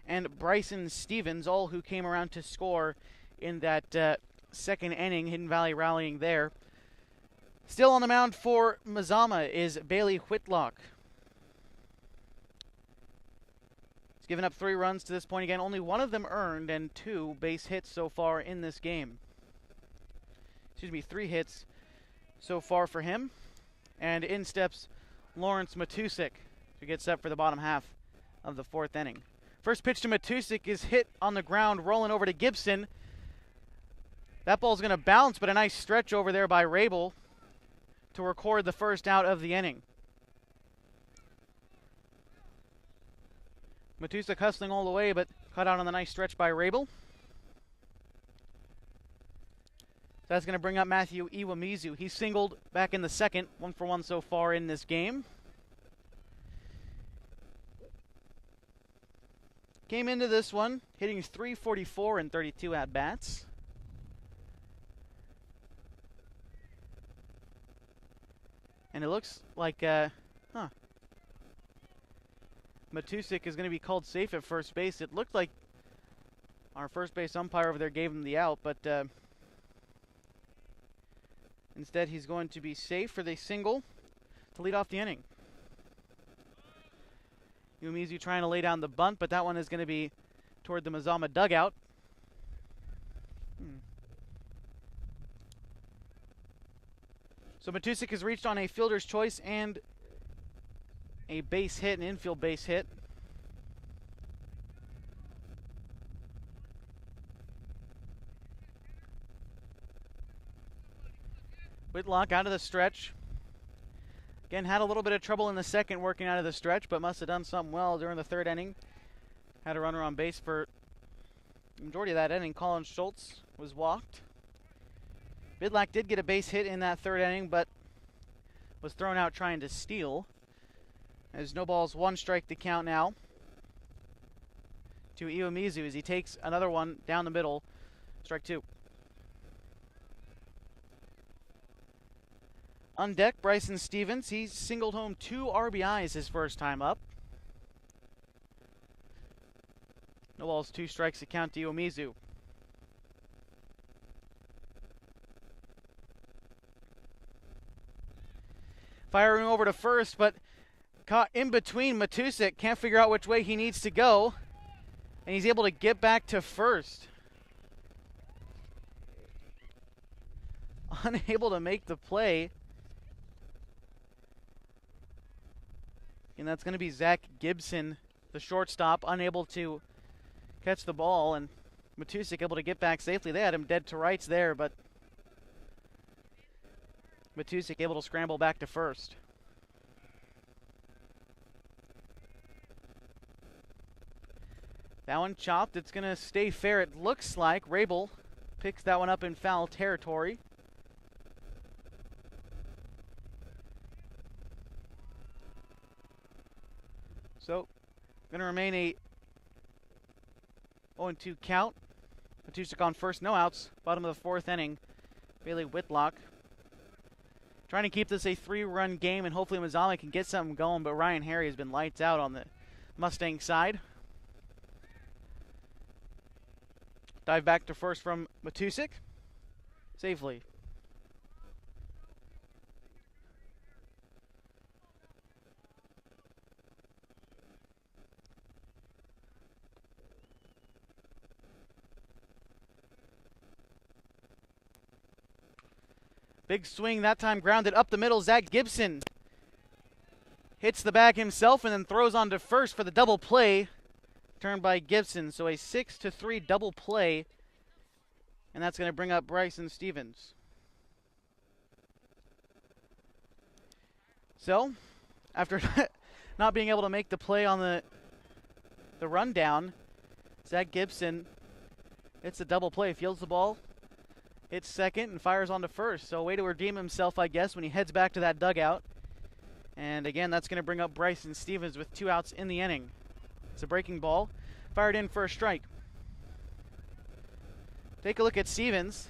and Bryson Stevens, all who came around to score in that 2nd inning. Hidden Valley rallying there. Still on the mound for Mazama is Bailey Whitlock. He's given up 3 runs to this point. Again, only 1 of them earned and 2 base hits so far in this game. 3 hits so far for him. And in steps Lawrence Matusik to get set for the bottom half of the 4th inning. First pitch to Matusik is hit on the ground, rolling over to Gibson. That ball's going to bounce, but a nice stretch over there by Rabel to record the first out of the inning. Matusik hustling all the way, but cut out on the nice stretch by Rabel. So that's going to bring up Matthew Iwamizu. He singled back in the 2nd, 1 for 1 so far in this game. Came into this one hitting .344 in 32 at-bats. And it looks like Matusik is going to be called safe at first base. It looked like our first base umpire over there gave him the out, but instead he's going to be safe for the single to lead off the inning. Iwamizu trying to lay down the bunt, but that one is going to be toward the Mazama dugout. So Matusik has reached on a fielder's choice and a base hit, an infield base hit. Whitlock out of the stretch. Again, had a little bit of trouble in the 2nd working out of the stretch, but must have done something well during the 3rd inning. Had a runner on base for the majority of that inning. Colin Schultz was walked. Whitlock did get a base hit in that 3rd inning, but was thrown out trying to steal. As no balls, 1 strike to count now to Iwamizu as he takes another one down the middle. Strike 2. On deck, Bryson Stevens. He's singled home 2 RBIs his first time up. No balls, 2 strikes to count to Iwamizu. Firing over to first, but caught in between. Matusik can't figure out which way he needs to go. And he's able to get back to first. Unable to make the play. And that's going to be Zach Gibson, the shortstop, unable to catch the ball. And Matusik able to get back safely. They had him dead to rights there, but Matusik able to scramble back to first. That one chopped. It's going to stay fair, it looks like. Rabel picks that one up in foul territory. So, going to remain a 0-2 count. Matusik on first, no outs. Bottom of the fourth inning. Bailey Whitlock trying to keep this a 3-run game, and hopefully Mazama can get something going, but Ryan Harry has been lights out on the Mustang side. Dive back to first from Matusik. Safely. Big swing that time, grounded up the middle. Zach Gibson hits the bag himself and then throws on to first for the double play. Turned by Gibson, so a 6-3 double play. And that's going to bring up Bryson Stevens. So, after not being able to make the play on the rundown, Zach Gibson hits a double play, fields the ball, hits second, and fires on to first. So a way to redeem himself, I guess, when he heads back to that dugout. And again, that's going to bring up Bryson Stevens with 2 outs in the inning. It's a breaking ball, fired in for a strike. Take a look at Stevens.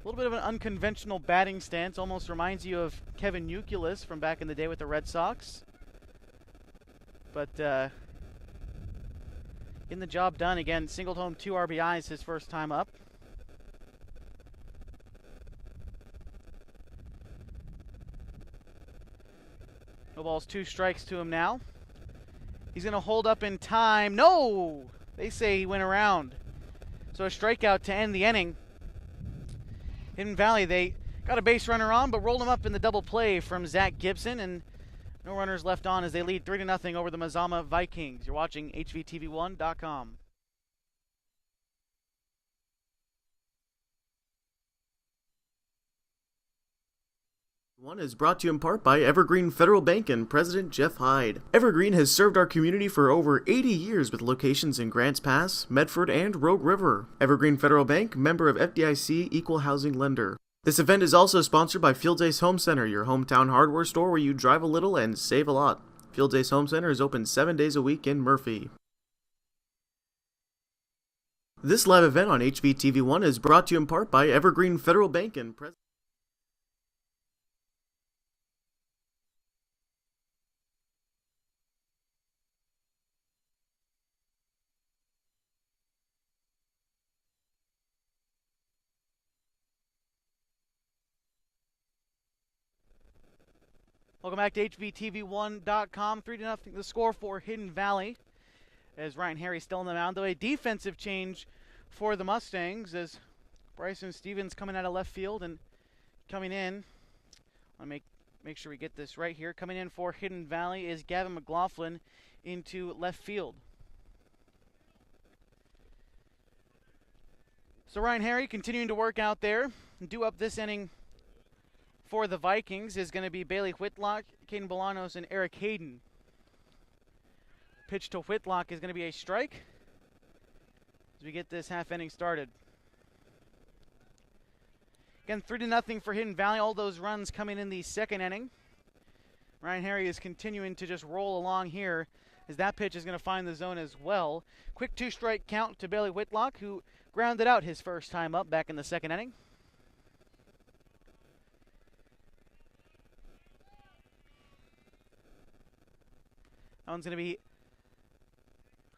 A little bit of an unconventional batting stance. Almost reminds you of Kevin Youkilis from back in the day with the Red Sox. But getting the job done. Again, singled home 2 RBIs his first time up. No balls, 2 strikes to him now. He's going to hold up in time. No! They say he went around. So a strikeout to end the inning. Hidden Valley, they got a base runner on, but rolled him up in the double play from Zach Gibson, and no runners left on as they lead 3-0 over the Mazama Vikings. You're watching HVTV1.com. One is brought to you in part by Evergreen Federal Bank and President Jeff Hyde. Evergreen has served our community for over 80 years with locations in Grants Pass, Medford, and Rogue River. Evergreen Federal Bank, member of FDIC, equal housing lender. This event is also sponsored by Fields Ace Home Center, your hometown hardware store where you drive a little and save a lot. Fields Ace Home Center is open 7 days a week in Murphy. This live event on HVTV1 is brought to you in part by Evergreen Federal Bank and President. Welcome back to HVTV1.com. 3-0 the score for Hidden Valley. As Ryan Harry still on the mound, though a defensive change for the Mustangs as Bryson Stevens coming out of left field and coming in. I want to make sure we get this right here. Coming in for Hidden Valley is Gavin McLaughlin into left field. So Ryan Harry continuing to work out there. Due up this inning for the Vikings is going to be Bailey Whitlock, Caden Bolanos, and Eric Hayden. Pitch to Whitlock is going to be a strike as we get this half inning started. Again, 3-0 for Hidden Valley. All those runs coming in the second inning. Ryan Harry is continuing to just roll along here as that pitch is going to find the zone as well. Quick 2-strike count to Bailey Whitlock, who grounded out his first time up back in the second inning. That one's going to be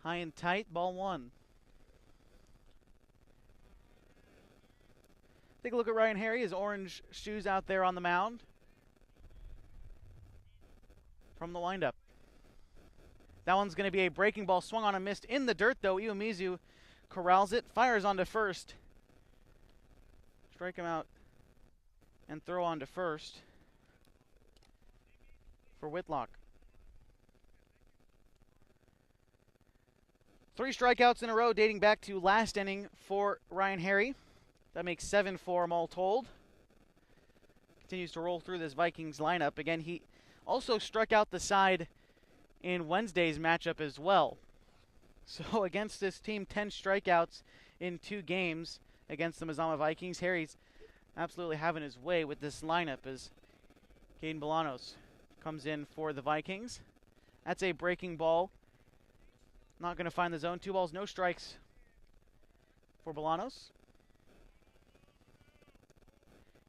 high and tight, ball 1. Take a look at Ryan Harry, his orange shoes out there on the mound from the windup. That one's going to be a breaking ball, swung on and missed in the dirt, though. Iwamizu corrals it, fires onto first. Strike him out and throw on to first for Whitlock. 3 strikeouts in a row dating back to last inning for Ryan Harry. That makes 7 for him all told. Continues to roll through this Vikings lineup. Again, he also struck out the side in Wednesday's matchup as well. So against this team, 10 strikeouts in 2 games against the Mazama Vikings. Harry's absolutely having his way with this lineup as Caden Bolanos comes in for the Vikings. That's a breaking ball. Not going to find the zone. 2 balls, no strikes for Bolanos.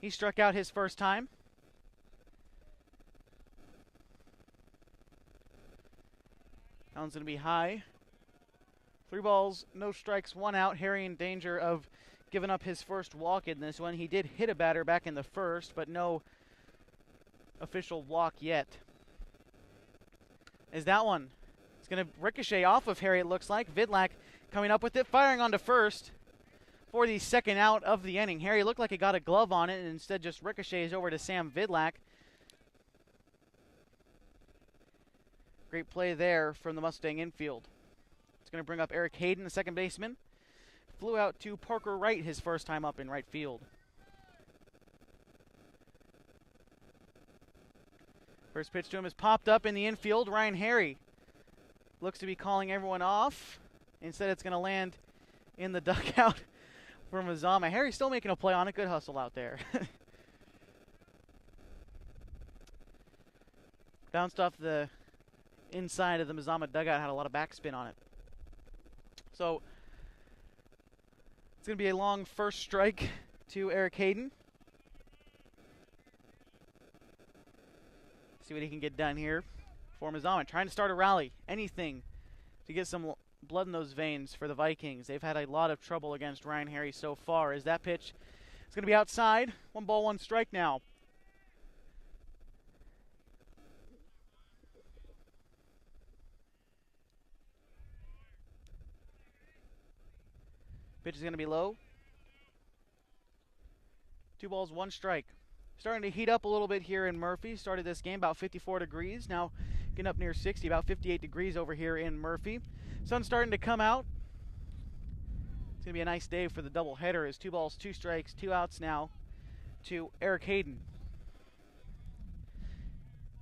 He struck out his first time. That one's going to be high. 3 balls, no strikes, 1 out. Harry in danger of giving up his first walk in this one. He did hit a batter back in the first, but no official walk yet. Is that one? It's going to ricochet off of Harry, it looks like. Vidlak coming up with it, firing onto first for the second out of the inning. Harry looked like he got a glove on it and instead just ricochets over to Sam Vidlak. Great play there from the Mustang infield. It's going to bring up Eric Hayden, the second baseman. Flew out to Parker Wright his first time up in right field. First pitch to him is popped up in the infield. Ryan Harry looks to be calling everyone off. Instead, it's going to land in the dugout for Mazama. Harry's still making a play on it. Good hustle out there. Bounced off the inside of the Mazama dugout, had a lot of backspin on it. So it's going to be a long first strike to Eric Hayden. See what he can get done here for Mazama. Trying to start a rally. Anything to get some blood in those veins for the Vikings. They've had a lot of trouble against Ryan Harry so far. As that pitch is going to be outside. 1 ball, 1 strike now. Pitch is going to be low. 2 balls, 1 strike. Starting to heat up a little bit here in Murphy. Started this game about 54 degrees. Now getting up near 60, about 58 degrees over here in Murphy. Sun's starting to come out. It's going to be a nice day for the doubleheader. As 2 balls, 2 strikes, 2 outs now to Eric Hayden.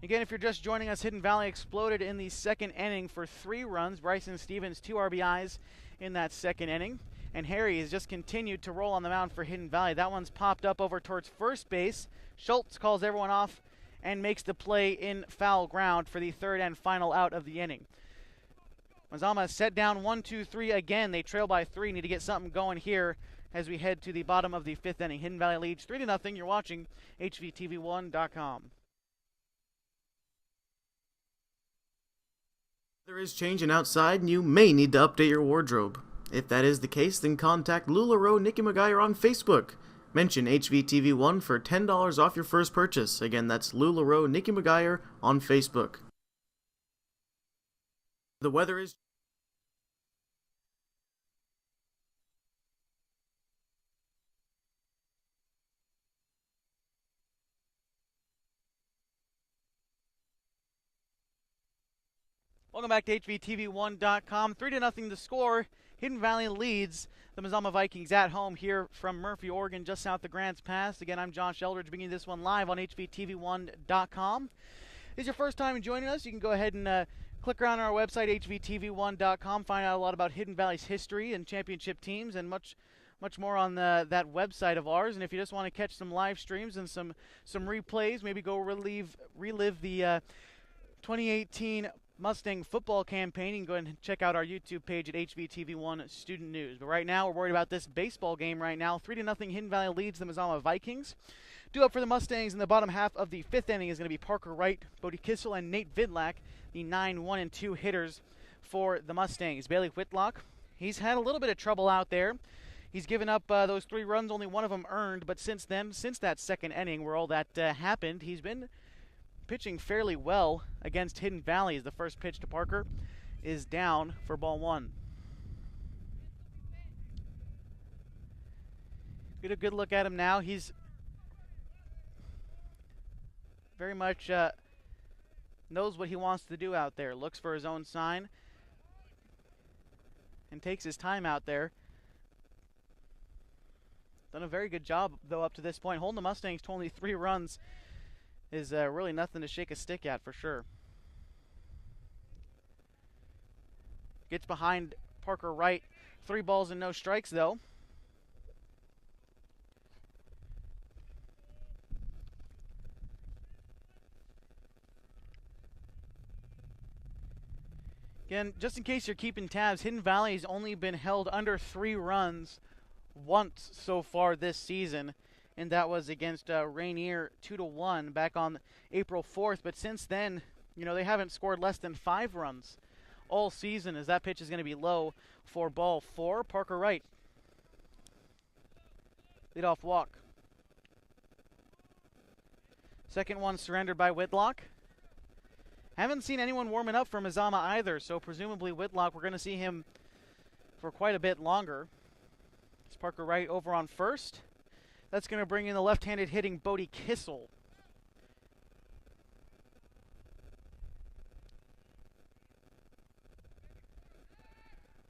Again, if you're just joining us, Hidden Valley exploded in the second inning for 3 runs. Bryson Stevens, 2 RBIs in that second inning. And Harry has just continued to roll on the mound for Hidden Valley. That one's popped up over towards first base. Schultz calls everyone off and makes the play in foul ground for the 3rd and final out of the inning. Mazama set down 1-2-3 again. They trail by 3. Need to get something going here as we head to the bottom of the 5th inning. Hidden Valley leads 3-0. You're watching HVTV1.com. There is changing outside and you may need to update your wardrobe. If that is the case, then contact LuLaRoe Nikki McGuire on Facebook. Mention HVTV1 for $10 off your first purchase. Again, that's LuLaRoe Nikki McGuire on Facebook. The weather is... Welcome back to HVTV1.com. 3-0 the score. Hidden Valley leads the Mazama Vikings at home here from Murphy, Oregon, just south of Grants Pass. Again, I'm Josh Eldridge, bringing this one live on HVTV1.com. If this is your first time joining us, you can go ahead and click around our website, HVTV1.com, find out a lot about Hidden Valley's history and championship teams and much more on that website of ours. And if you just want to catch some live streams and some replays, maybe go relive the 2018 Mustang football campaign, you can go ahead and check out our YouTube page at HVTV1 Student News. But right now, we're worried about this baseball game right now. 3-0 Hidden Valley leads the Mazama Vikings. Due up for the Mustangs in the bottom half of the 5th inning is going to be Parker Wright, Bodie Kissel, and Nate Vidlak, the 9-1-2 hitters for the Mustangs. Bailey Whitlock, he's had a little bit of trouble out there. He's given up those 3 runs, only 1 of them earned, but since that second inning where all that happened, he's been pitching fairly well against Hidden Valley. Is the first pitch to Parker. is down for ball one. Get a good look at him now. He's very much knows what he wants to do out there. Looks for his own sign and takes his time out there. Done a very good job, though, up to this point. Holding the Mustangs to only 3 runs is really nothing to shake a stick at, for sure. Gets behind Parker Wright. 3 balls and no strikes, though. Again, just in case you're keeping tabs, Hidden Valley's only been held under 3 runs once so far this season, and that was against Rainier 2-1 back on April 4th. But since then, they haven't scored less than 5 runs all season, as that pitch is going to be low for ball 4. Parker Wright. Leadoff walk. Second one surrendered by Whitlock. Haven't seen anyone warming up for Mazama either, so presumably Whitlock, we're going to see him for quite a bit longer. It's Parker Wright over on first. That's going to bring in the left-handed hitting Bodie Kissel.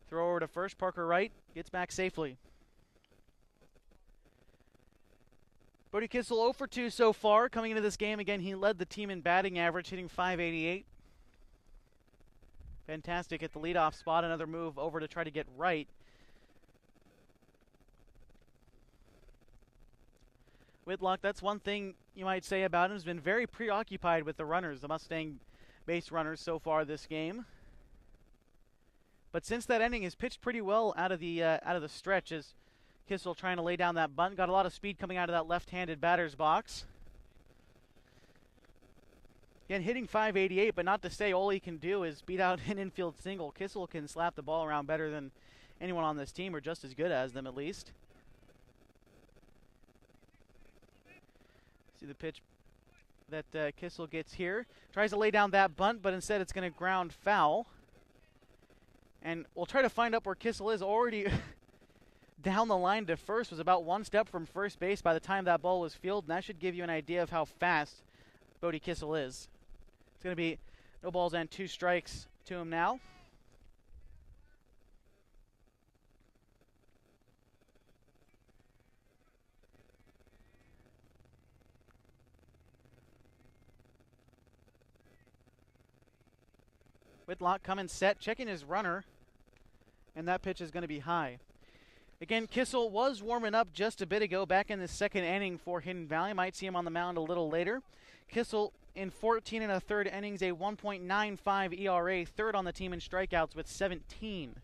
Throw over to first. Parker Wright gets back safely. Bodie Kissel 0 for 2 so far. Coming into this game, again, he led the team in batting average, hitting .588. Fantastic at the leadoff spot. Another move over to try to get right. Whitlock, that's one thing you might say about him, has been very preoccupied with the runners, the Mustang base runners so far this game. But since that inning, has pitched pretty well out of the stretch, as Kissel trying to lay down that bunt. Got a lot of speed coming out of that left-handed batter's box. Again, hitting .588, but not to say all he can do is beat out an infield single. Kissel can slap the ball around better than anyone on this team, or just as good as them at least. See the pitch that Kissel gets here. Tries to lay down that bunt, but instead it's going to ground foul. And we'll try to find out where Kissel is. Already down the line to first, was about 1 step from first base by the time that ball was fielded, and that should give you an idea of how fast Bodie Kissel is. It's going to be no balls and 2 strikes to him now. Whitlock coming set, checking his runner, and that pitch is going to be high. Again, Kissel was warming up just a bit ago back in the second inning for Hidden Valley. Might see him on the mound a little later. Kissel in 14 1/3 innings, a 1.95 ERA, third on the team in strikeouts with 17.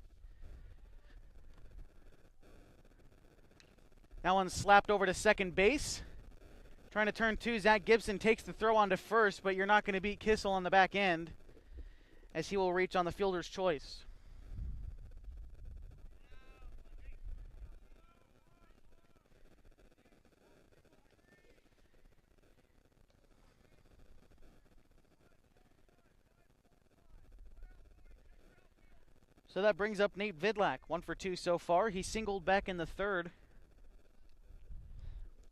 That one's slapped over to second base. Trying to turn 2, Zach Gibson takes the throw on to first, but you're not going to beat Kissel on the back end, as he will reach on the fielder's choice. So that brings up Nate Vidlak, 1 for 2 so far. He singled back in the third.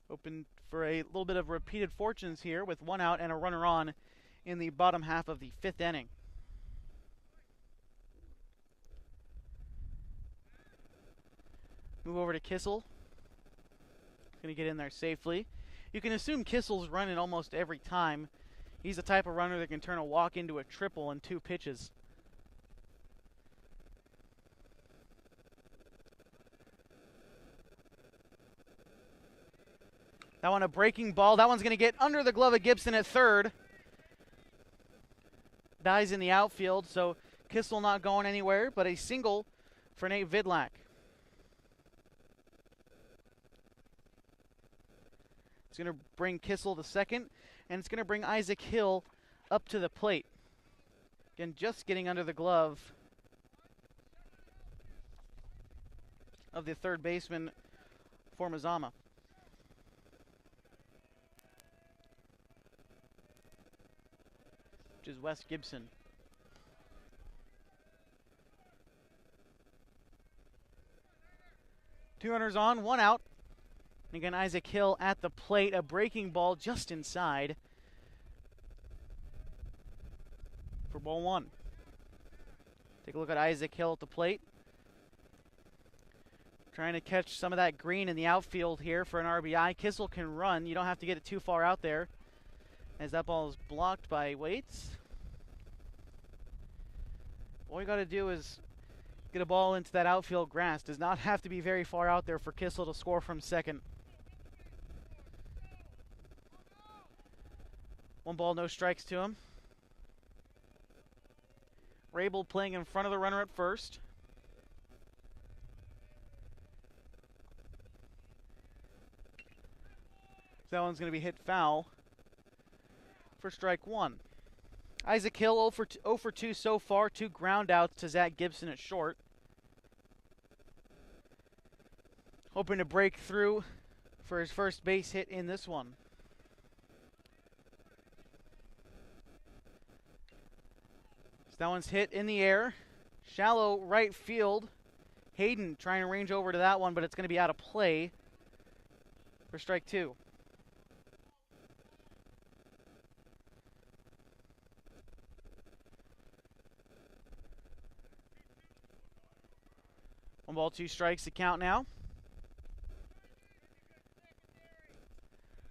Hoping for a little bit of repeated fortunes here with 1 out and a runner on in the bottom half of the 5th inning. Move over to Kissel. Going to get in there safely. You can assume Kissel's running almost every time. He's the type of runner that can turn a walk into a triple in 2 pitches. That one a breaking ball. That one's going to get under the glove of Gibson at third. Dies in the outfield, so Kissel not going anywhere, but a single for Nate Vidlak. It's going to bring Kissel to second, and it's going to bring Isaac Hill up to the plate. Again, just getting under the glove of the third baseman for Mazama. Which is Wes Gibson. Two runners on, one out. And again, Isaac Hill at the plate. A breaking ball just inside for ball one. Take a look at Isaac Hill at the plate. Trying to catch some of that green in the outfield here for an RBI. Kissel can run. You don't have to get it too far out there, as that ball is blocked by Waits. All you got to do is get a ball into that outfield grass. Does not have to be very far out there for Kissel to score from second. One ball, no strikes to him. Rabel playing in front of the runner at first. That one's going to be hit foul for strike one. Isaac Hill 0 for 2 so far. 2 ground outs to Zach Gibson at short. Hoping to break through for his first base hit in this one. So that one's hit in the air. Shallow right field. Hayden trying to range over to that one, but it's going to be out of play for strike two. One ball, 2 strikes to count now.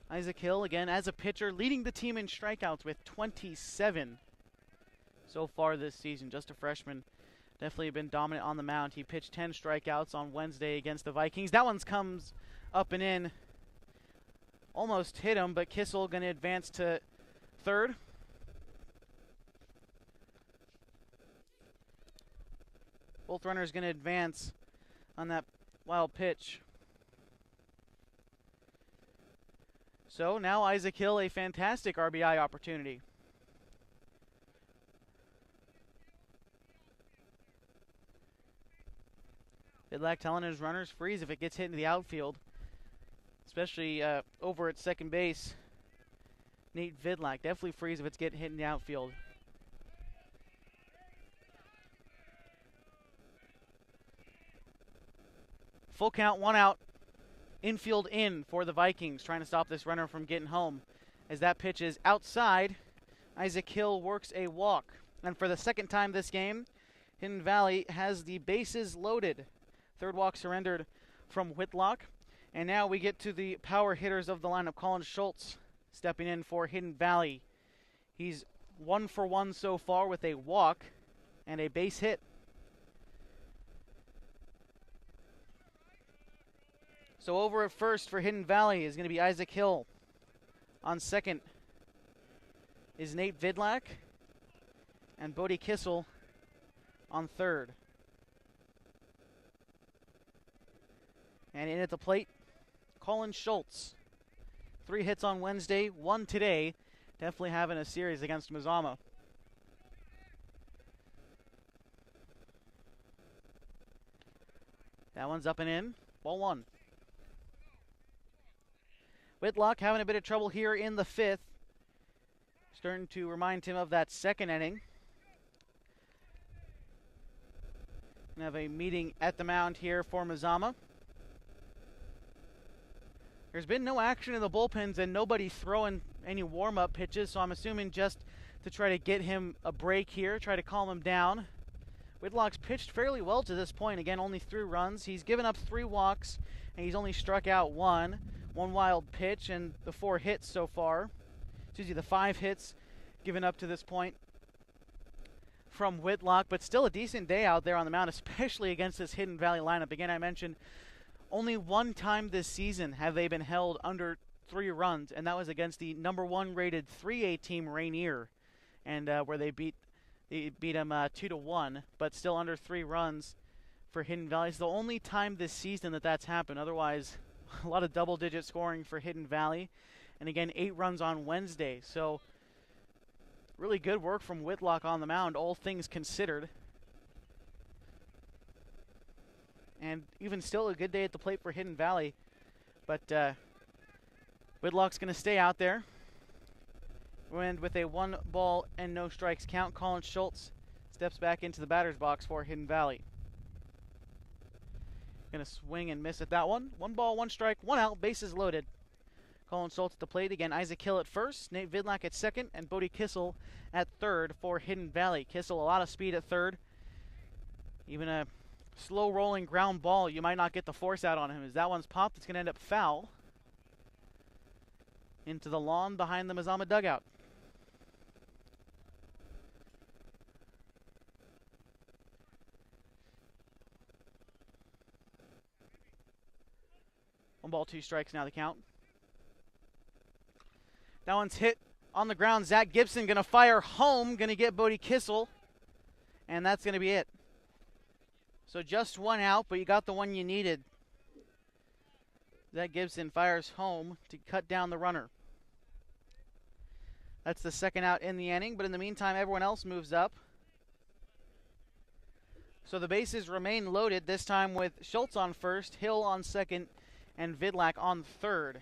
Isaac Hill, again, as a pitcher, leading the team in strikeouts with 27 so far this season. Just a freshman. Definitely been dominant on the mound. He pitched 10 strikeouts on Wednesday against the Vikings. That one comes up and in. Almost hit him, but Kissel going to advance to third. Both runners going to advance on that wild pitch. So now Isaac Hill, a fantastic RBI opportunity. Vidlac telling his runners freeze if it gets hit into the outfield, especially over at second base. Nate Vidlac, definitely freeze if it's getting hit in the outfield. Full count, 1 out. Infield in for the Vikings, trying to stop this runner from getting home. As that pitch is outside, Isaac Hill works a walk. And for the second time this game, Hidden Valley has the bases loaded. Third walk surrendered from Whitlock. And now we get to the power hitters of the lineup. Colin Schultz stepping in for Hidden Valley. He's 1 for 1 so far with a walk and a base hit. So over at first for Hidden Valley is going to be Isaac Hill. On second is Nate Vidlac. And Bodie Kissel on third. And in at the plate, Colin Schultz. 3 hits on Wednesday, 1 today. Definitely having a series against Mazama. That one's up and in. Ball 1. Whitlock having a bit of trouble here in the 5th. Starting to remind him of that second inning. We have a meeting at the mound here for Mazama. There's been no action in the bullpens and nobody throwing any warm-up pitches, so I'm assuming just to try to get him a break here, try to calm him down. Whitlock's pitched fairly well to this point. Again, only 3 runs. He's given up 3 walks, and he's only struck out 1. 1 wild pitch, and the 4 hits so far. The 5 hits given up to this point from Whitlock, but still a decent day out there on the mound, especially against this Hidden Valley lineup. Again, I mentioned only 1 time this season have they been held under 3 runs, and that was against the number 1 rated 3A team, Rainier, and where they beat them 2-1, but still under 3 runs for Hidden Valley. It's the only time this season that that's happened. Otherwise, a lot of double-digit scoring for Hidden Valley. And again, 8 runs on Wednesday. So really good work from Whitlock on the mound, all things considered. And even still a good day at the plate for Hidden Valley. But Whitlock's going to stay out there. And with a 1 ball and no strikes count, Colin Schultz steps back into the batter's box for Hidden Valley. Going to swing and miss at that one. 1 ball, 1 strike, 1 out, bases loaded. Colin Schultz at the plate again. Isaac Hill at first, Nate Vidlak at second, and Bodie Kissel at third for Hidden Valley. Kissel, a lot of speed at third. Even a slow rolling ground ball, you might not get the force out on him. As that one's popped, it's going to end up foul into the lawn behind the Mazama dugout. One ball, 2 strikes now the count. That one's hit on the ground. Zach Gibson going to fire home, going to get Bodie Kissel, and that's going to be it. So just 1 out, but you got the one you needed. Zach Gibson fires home to cut down the runner. That's the 2nd out in the inning, but in the meantime, everyone else moves up. So the bases remain loaded, this time with Schultz on first, Hill on second, and Vidlak on third.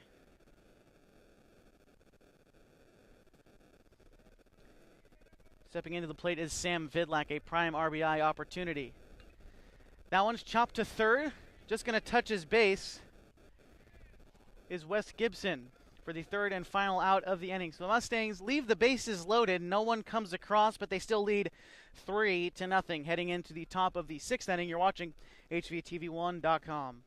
Stepping into the plate is Sam Vidlak, a prime RBI opportunity. That one's chopped to third. Just going to touch his base is Wes Gibson for the 3rd and final out of the inning. So the Mustangs leave the bases loaded. No one comes across, but they still lead 3-0 heading into the top of the 6th inning. You're watching HVTV1.com.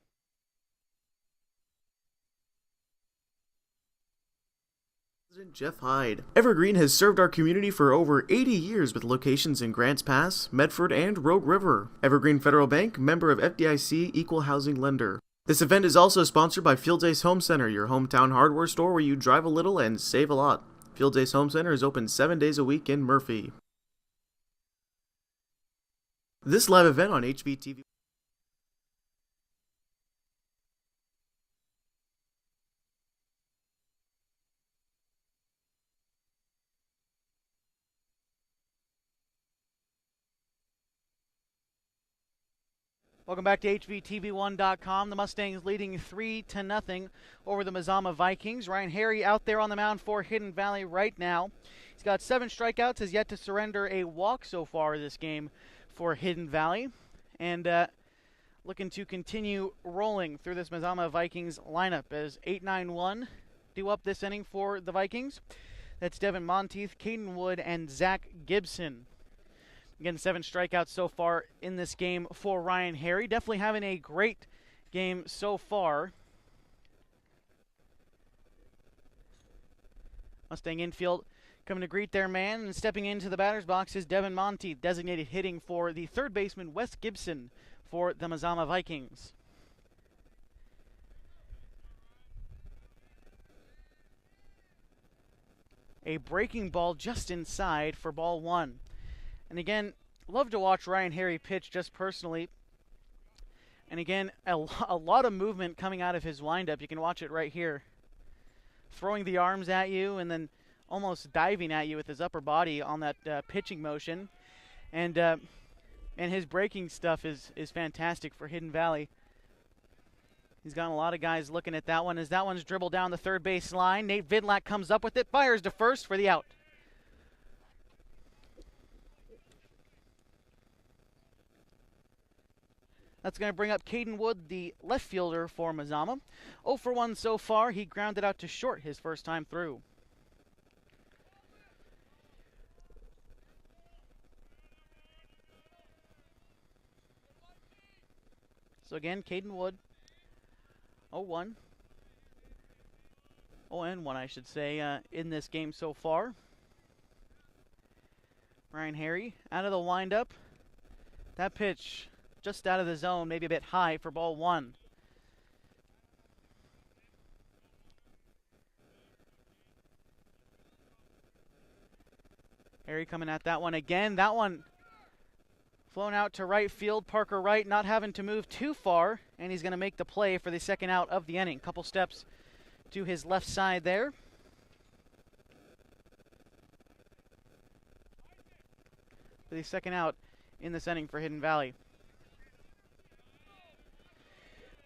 President Jeff Hyde. Evergreen has served our community for over 80 years with locations in Grants Pass, Medford, and Rogue River. Evergreen Federal Bank, member of FDIC, equal housing lender. This event is also sponsored by Fields Ace Home Center, your hometown hardware store where you drive a little and save a lot. Fields Ace Home Center is open 7 days a week in Murphy. This live event on HVTV. Welcome back to HVTV1.com. The Mustangs leading 3-0 over the Mazama Vikings. Ryan Harry out there on the mound for Hidden Valley right now. He's got 7 strikeouts, has yet to surrender a walk so far this game for Hidden Valley. And looking to continue rolling through this Mazama Vikings lineup as 8-9-1 due up this inning for the Vikings. That's Devin Monteith, Caden Wood, and Zach Gibson. Again, 7 strikeouts so far in this game for Ryan Harry. Definitely having a great game so far. Mustang infield coming to greet their man, and stepping into the batter's box is Devin Monteith, designated hitting for the 3rd baseman Wes Gibson for the Mazama Vikings. A breaking ball just inside for ball 1. And again, love to watch Ryan Harry pitch just personally. And again, a lot of movement coming out of his windup. You can watch it right here. Throwing the arms at you and then almost diving at you with his upper body on that pitching motion. And his breaking stuff is fantastic for Hidden Valley. He's got a lot of guys looking at that one as that one's dribbled down the 3rd base line. Nate Vidlak comes up with it, fires to first for the out. That's going to bring up Caden Wood, the left fielder for Mazama. 0 for 1 so far. He grounded out to short his first time through. So again, Caden Wood, 0-1. 0-1, I should say, in this game so far. Ryan Harry out of the windup. That pitch just out of the zone, maybe a bit high for ball 1. Harry coming at that one again. That one flown out to right field. Parker Wright not having to move too far, and he's going to make the play for the 2nd out of the inning. Couple steps to his left side there. For the 2nd out in this inning for Hidden Valley.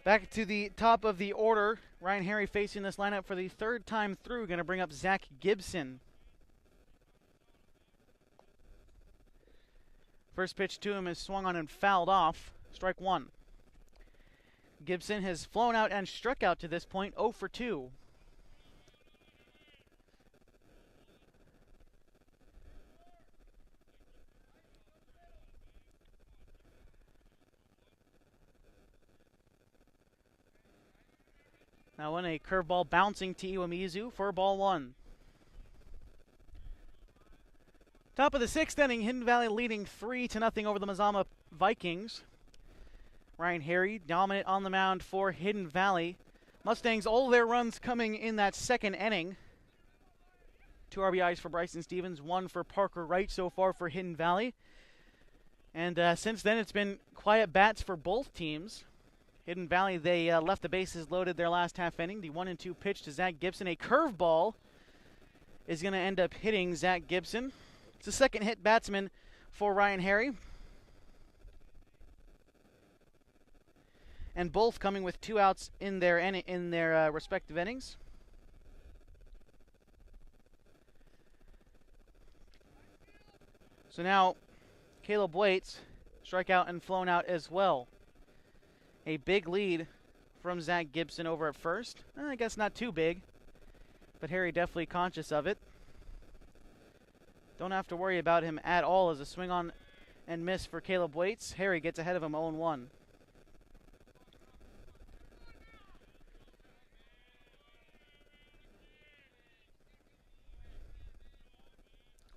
Back to the top of the order. Ryan Harry facing this lineup for the 3rd time through. Going to bring up Zach Gibson. First pitch to him is swung on and fouled off. Strike 1. Gibson has flown out and struck out to this point, 0 for 2. Now in a curveball bouncing to Iwamizu for ball 1. Top of the 6th inning, Hidden Valley leading 3-0 over the Mazama Vikings. Ryan Harry dominant on the mound for Hidden Valley. Mustangs, all their runs coming in that 2nd inning. 2 RBIs for Bryson Stevens, 1 for Parker Wright so far for Hidden Valley. And since then, it's been quiet bats for both teams. Hidden Valley, they left the bases loaded their last half inning. The 1-2 pitch to Zach Gibson. A curveball is going to end up hitting Zach Gibson. It's the second hit batsman for Ryan Harry. And both coming with 2 outs in their respective innings. So now Caleb Waits strike out and flown out as well. A big lead from Zach Gibson over at first. I guess not too big, but Harry definitely conscious of it. Don't have to worry about him at all as a swing on and miss for Caleb Waits. Harry gets ahead of him 0-1.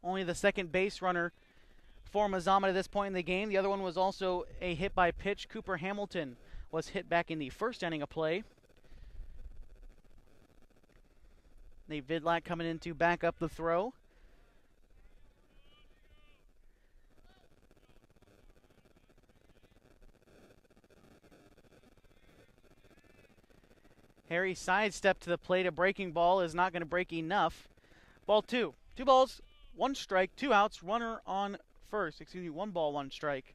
Only the second base runner for Mazama to this point in the game. The other one was also a hit by pitch. Cooper Hamilton was hit back in the 1st inning of play. Nate Vidlak coming in to back up the throw. Harry sidestep to the plate. A breaking ball is not going to break enough. Ball 2. 2 balls, 1 strike, 2 outs, runner on first. 1 ball, 1 strike.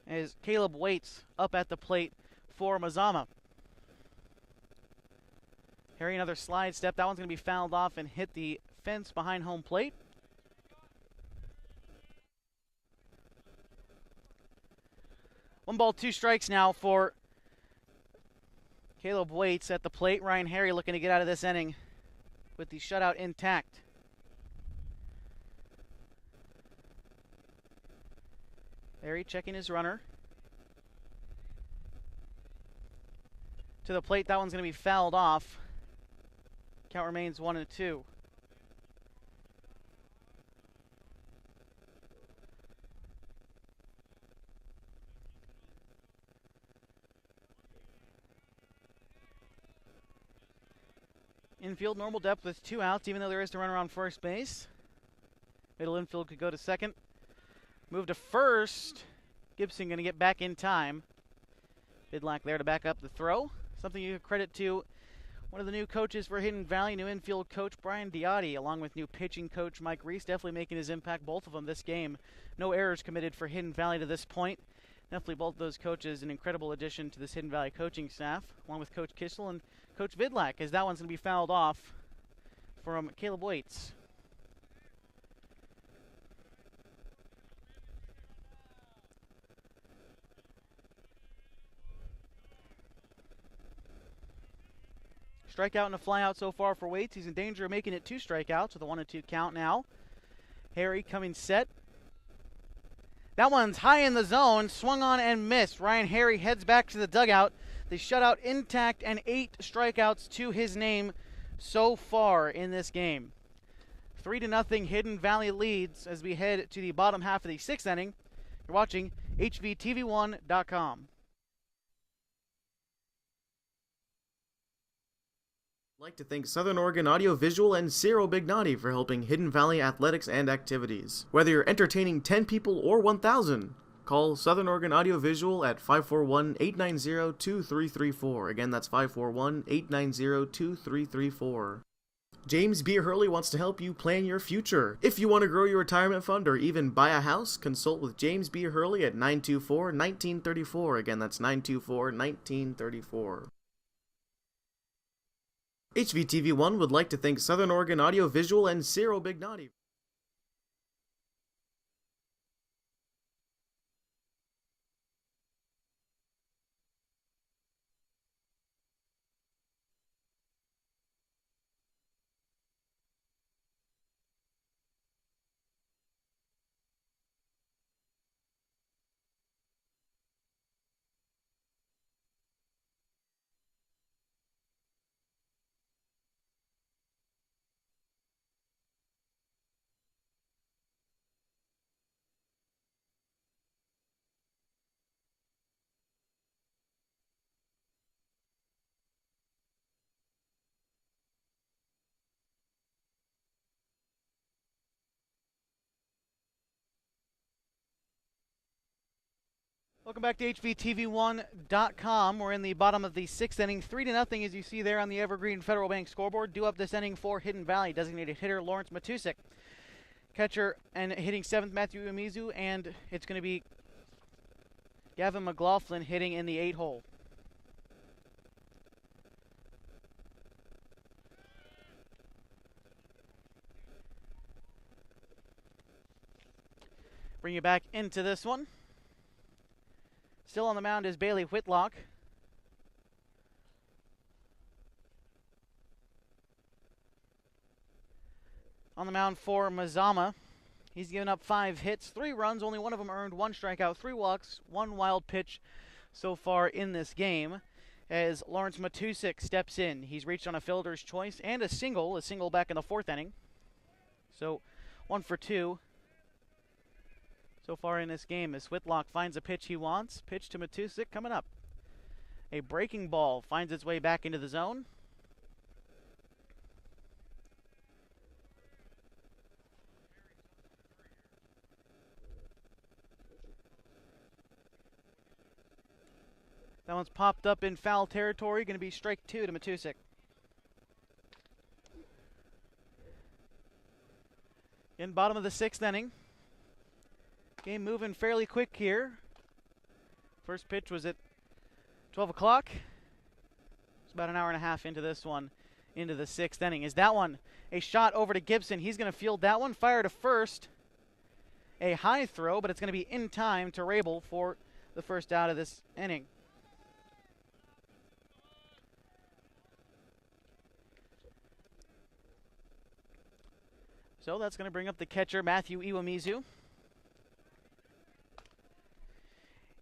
As Caleb Waits up at the plate for Mazama. Harry, another slide step. That one's going to be fouled off and hit the fence behind home plate. One ball, 2 strikes now for Caleb Waits at the plate. Ryan Harry looking to get out of this inning with the shutout intact. Harry checking his runner. To the plate, that one's going to be fouled off. Count remains 1-2. Infield, normal depth with 2 outs, even though there is the runner on first base. Middle infield could go to second. Move to first. Gibson going to get back in time. Vidlak there to back up the throw. Something you credit to one of the new coaches for Hidden Valley, new infield coach Brian Diotti, along with new pitching coach Mike Reese, definitely making his impact, both of them this game. No errors committed for Hidden Valley to this point. Definitely both those coaches an incredible addition to this Hidden Valley coaching staff, along with Coach Kissel and Coach Vidlak, as that one's going to be fouled off from Caleb Waits. Strikeout and a flyout so far for Waits. He's in danger of making it 2 strikeouts with a 1-2 count now. Harry coming set. That one's high in the zone, swung on and missed. Ryan Harry heads back to the dugout. The shutout intact and 8 strikeouts to his name so far in this game. 3-0 Hidden Valley leads as we head to the bottom half of the 6th inning. You're watching HVTV1.com. I'd like to thank Southern Oregon Audio Visual and Ciro Bignati for helping Hidden Valley athletics and activities. Whether you're entertaining 10 people or 1,000, call Southern Oregon Audio Visual at 541-890-2334. Again, that's 541-890-2334. James B. Hurley wants to help you plan your future. If you want to grow your retirement fund or even buy a house, consult with James B. Hurley at 924-1934. Again, that's 924-1934. HVTV1 would like to thank Southern Oregon Audio Visual and Ciro Bignati. Welcome back to HVTV1.com. We're in the bottom of the sixth inning, 3-0 as you see there on the Evergreen Federal Bank scoreboard. Due up this inning for Hidden Valley. Designated hitter Lawrence Matusik. Catcher and hitting seventh Matthew Umezu, and it's going to be Gavin McLaughlin hitting in the 8-hole. Bring you back into this one. Still on the mound is Bailey Whitlock. On the mound for Mazama. He's given up 5 hits, 3 runs, only one of them earned, 1 strikeout, 3 walks, 1 wild pitch so far in this game. As Lawrence Matusik steps in. He's reached on a fielder's choice and a single back in the 4th inning. So 1 for 2 so far in this game as Whitlock finds a pitch he wants. Pitch to Matusik coming up. A breaking ball finds its way back into the zone. That one's popped up in foul territory. Going to be strike 2 to Matusik. In bottom of the 6th inning. Game moving fairly quick here. First pitch was at 12 o'clock. It's about an hour and a half into this one, into the 6th inning. Is that one a shot over to Gibson? He's going to field that one. Fire to first. A high throw, but it's going to be in time to Rabel for the first out of this inning. So that's going to bring up the catcher, Matthew Iwamizu.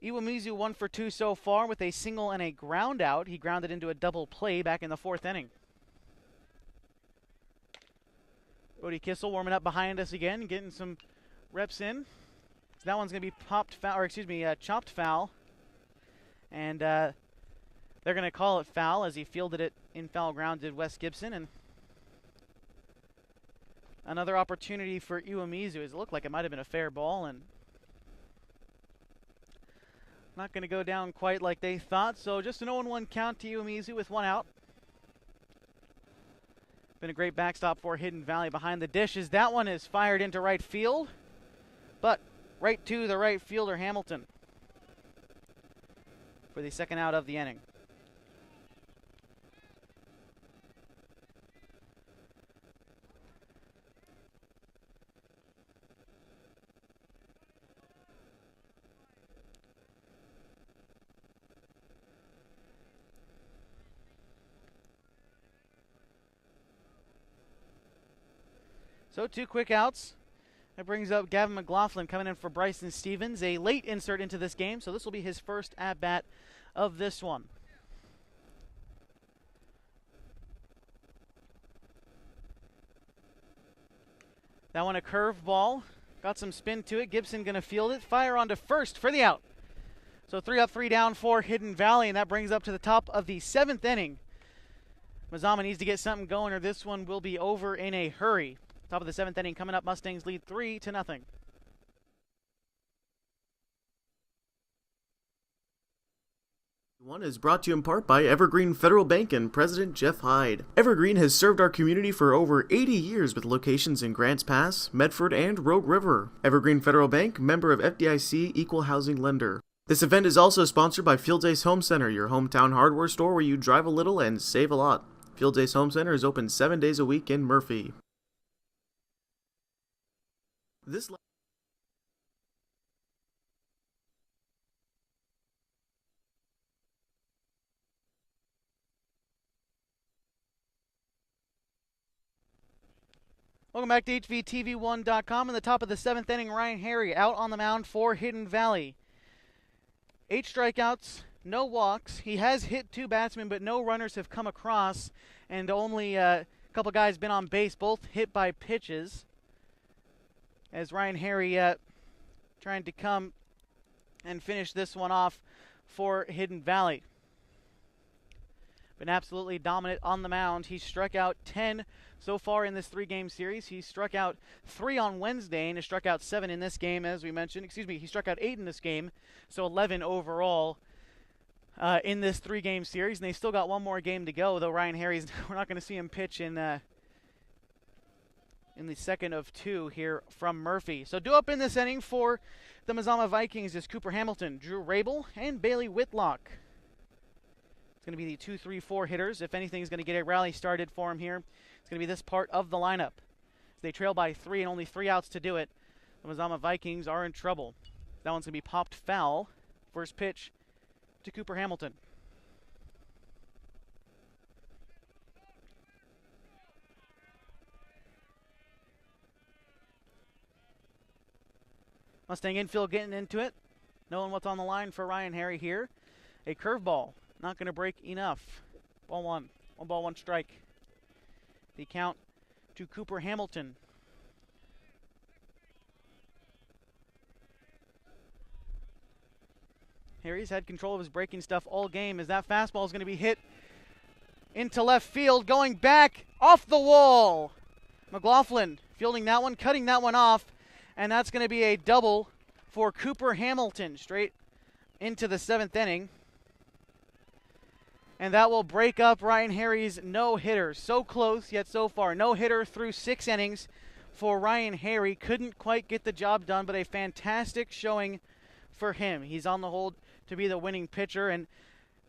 Iwamizu 1 for 2 so far with a single and a ground out. He grounded into a double play back in the 4th inning. Bodie Kissel warming up behind us again, getting some reps in. So that one's going to be chopped foul. And they're going to call it foul as he fielded it in foul ground, did Wes Gibson. And another opportunity for Iwamizu. It looked like it might have been a fair ball, and not going to go down quite like they thought. So just an 0-1 count to Iwamizu with 1 out. Been a great backstop for Hidden Valley behind the dishes. That one is fired into right field, but right to the right fielder, Hamilton, for the second out of the inning. So 2 quick outs. That brings up Gavin McLaughlin coming in for Bryson Stevens. A late insert into this game, so this will be his first at-bat of this one. That one a curve ball. Got some spin to it. Gibson going to field it. Fire on to first for the out. So 3 up, 3 down for Hidden Valley, and that brings up to the top of the 7th inning. Mazama needs to get something going or this one will be over in a hurry. Top of the 7th inning coming up. Mustangs lead 3-0. One is brought to you in part by Evergreen Federal Bank and President Jeff Hyde. Evergreen has served our community for over 80 years with locations in Grants Pass, Medford, and Rogue River. Evergreen Federal Bank, member of FDIC, equal housing lender. This event is also sponsored by Fields Ace Home Center, your hometown hardware store where you drive a little and save a lot. Fields Ace Home Center is open 7 days a week in Murphy. Welcome back to HVTV1.com. In the top of the 7th inning, Ryan Harry out on the mound for Hidden Valley. 8 strikeouts, no walks. He has hit 2 batsmen, but no runners have come across, and only a couple guys been on base, both hit by pitches. As Ryan Harry trying to come and finish this one off for Hidden Valley. Been absolutely dominant on the mound. He's struck out 10 so far in this 3-game series. He struck out 3 on Wednesday and has struck out 7 in this game, as we mentioned. Excuse me, he struck out 8 in this game, so 11 overall in this 3-game series. And they still got one more game to go, though Ryan Harry's, we're not going to see him pitch in the second of 2 here from Murphy. So due up in this inning for the Mazama Vikings is Cooper Hamilton, Drew Rabel, and Bailey Whitlock. Going to be the 2, 3, 4 hitters. If anything is going to get a rally started for him here, it's going to be this part of the lineup. They trail by 3 and only 3 outs to do it. The Mazama Vikings are in trouble. That one's going to be popped foul. First pitch to Cooper Hamilton. Mustang infield getting into it. Knowing what's on the line for Ryan Harry here. A curveball. Not going to break enough. Ball 1. 1 ball, 1 strike. The count to Cooper Hamilton. Harry's had control of his breaking stuff all game as that fastball is going to be hit into left field. Going back off the wall. McLaughlin fielding that one, cutting that one off. And that's going to be a double for Cooper Hamilton straight into the 7th inning. And that will break up Ryan Harry's no-hitter. So close, yet so far. No-hitter through 6 innings for Ryan Harry. Couldn't quite get the job done, but a fantastic showing for him. He's on the hold to be the winning pitcher, and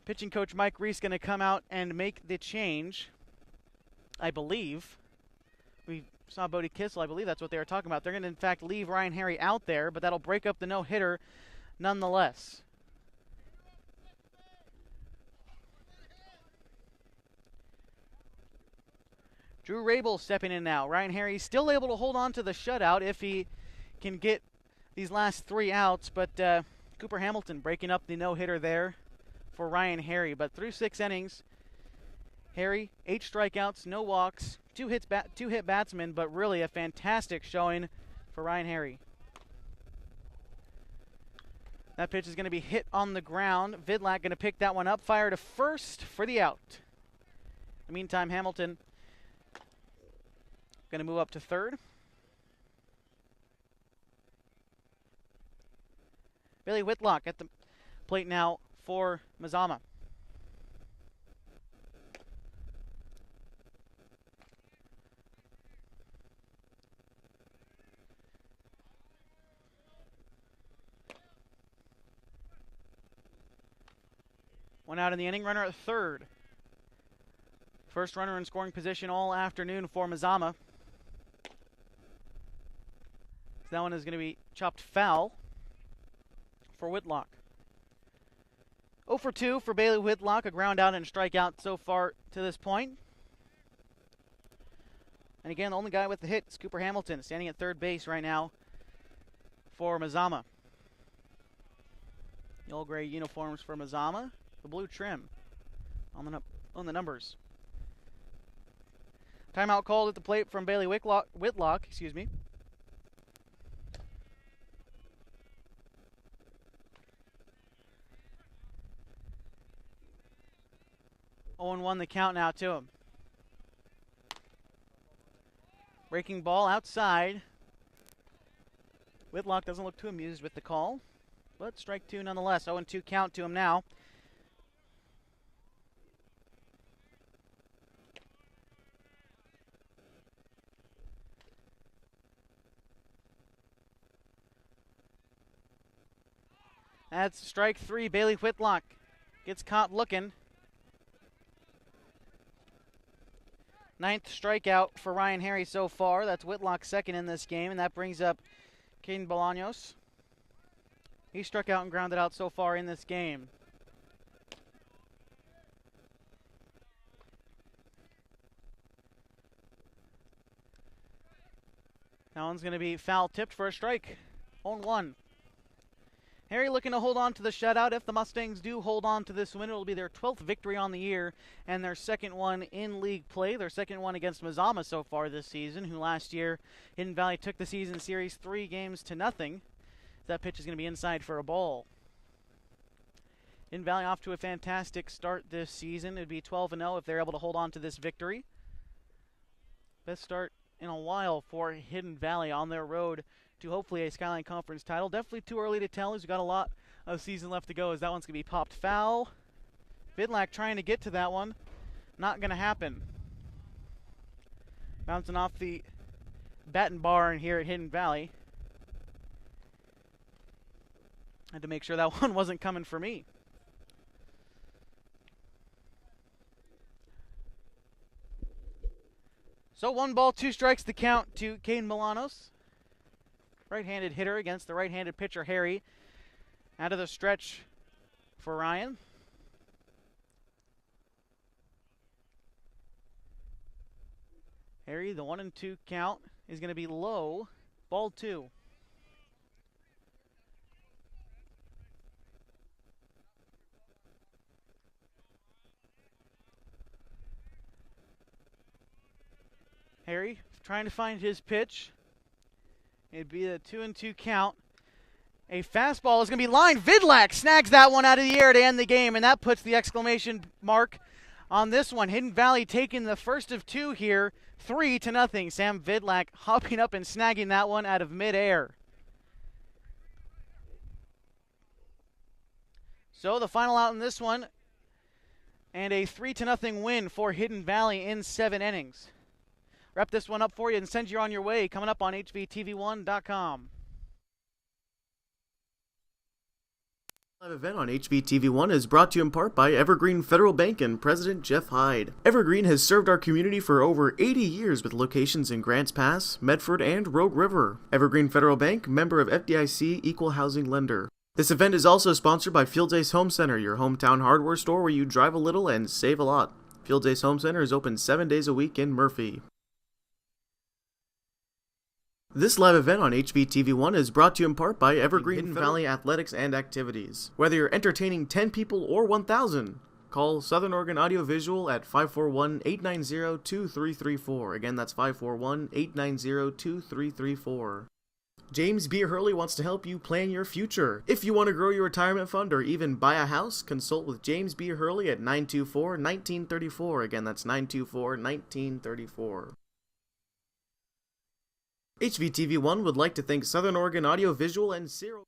pitching coach Mike Reese going to come out and make the change, I believe. We saw Bodie Kissel. I believe that's what they were talking about. They're going to, in fact, leave Ryan Harry out there, but that'll break up the no-hitter nonetheless. Drew Rabel stepping in now. Ryan Harry still able to hold on to the shutout if he can get these last 3 outs, but Cooper Hamilton breaking up the no-hitter there for Ryan Harry. But through 6 innings, Harry, 8 strikeouts, no walks, 2 hit batsmen, but really a fantastic showing for Ryan Harry. That pitch is going to be hit on the ground. Vidlak going to pick that one up, fire to first for the out. In the meantime, Hamilton going to move up to third. Bailey Whitlock at the plate now for Mazama. One out in the inning, runner at third. First runner in scoring position all afternoon for Mazama. That one is going to be chopped foul for Whitlock. 0 for 2 for Bailey Whitlock, a ground out and strikeout so far to this point. And again, the only guy with the hit is Cooper Hamilton, standing at third base right now for Mazama. The all gray uniforms for Mazama, the blue trim on the numbers. Timeout called at the plate from Bailey Whitlock, excuse me. Oh, 0-1 the count now to him. Breaking ball outside. Whitlock doesn't look too amused with the call, but strike 2 nonetheless. 0-2 count to him now. That's strike 3. Bailey Whitlock gets caught looking. 9th strikeout for Ryan Harry so far. That's Whitlock's second in this game, and that brings up Caden Bolaños. He struck out and grounded out so far in this game. That one's going to be foul tipped for a strike. 0-1. Harry looking to hold on to the shutout. If the Mustangs do hold on to this win, it will be their 12th victory on the year and their second one in league play. Their second one against Mazama so far this season, who last year Hidden Valley took the season series 3-0. That pitch is going to be inside for a ball. Hidden Valley off to a fantastic start this season. It would be 12-0 if they're able to hold on to this victory. Best start in a while for Hidden Valley on their road to hopefully a Skyline Conference title. Definitely too early to tell, as we've got a lot of season left to go, as that one's going to be popped foul. Vidlac trying to get to that one. Not going to happen. Bouncing off the batten bar in here at Hidden Valley. Had to make sure that one wasn't coming for me. So 1 ball, 2 strikes to count to Caden Milanos. Right-handed hitter against the right-handed pitcher, Harry. Out of the stretch for Ryan. Harry, the 1-2 count is going to be low. Ball 2. Harry trying to find his pitch. It'd be a 2-2 count. A fastball is going to be lined. Vidlac snags that one out of the air to end the game, and that puts the exclamation mark on this one. Hidden Valley taking the first of 2 here, 3-0. Sam Vidlac hopping up and snagging that one out of midair. So the final out in this one, and a 3-0 win for Hidden Valley in 7 innings. Wrap this one up for you and send you on your way. Coming up on HVTV1.com. Live event on HVTV1 is brought to you in part by Evergreen Federal Bank and President Jeff Hyde. Evergreen has served our community for over 80 years with locations in Grants Pass, Medford, and Rogue River. Evergreen Federal Bank, member of FDIC, equal housing lender. This event is also sponsored by Fields Ace Home Center, your hometown hardware store where you drive a little and save a lot. Fields Ace Home Center is open 7 days a week in Murphy. This live event on HVTV1 is brought to you in part by Evergreen Hidden Valley Athletics and Activities. Whether you're entertaining 10 people or 1,000, call Southern Oregon Audiovisual at 541-890-2334. Again, that's 541-890-2334. James B. Hurley wants to help you plan your future. If you want to grow your retirement fund or even buy a house, consult with James B. Hurley at 924-1934. Again, that's 924-1934. HVTV1 would like to thank Southern Oregon Audiovisual and Zero.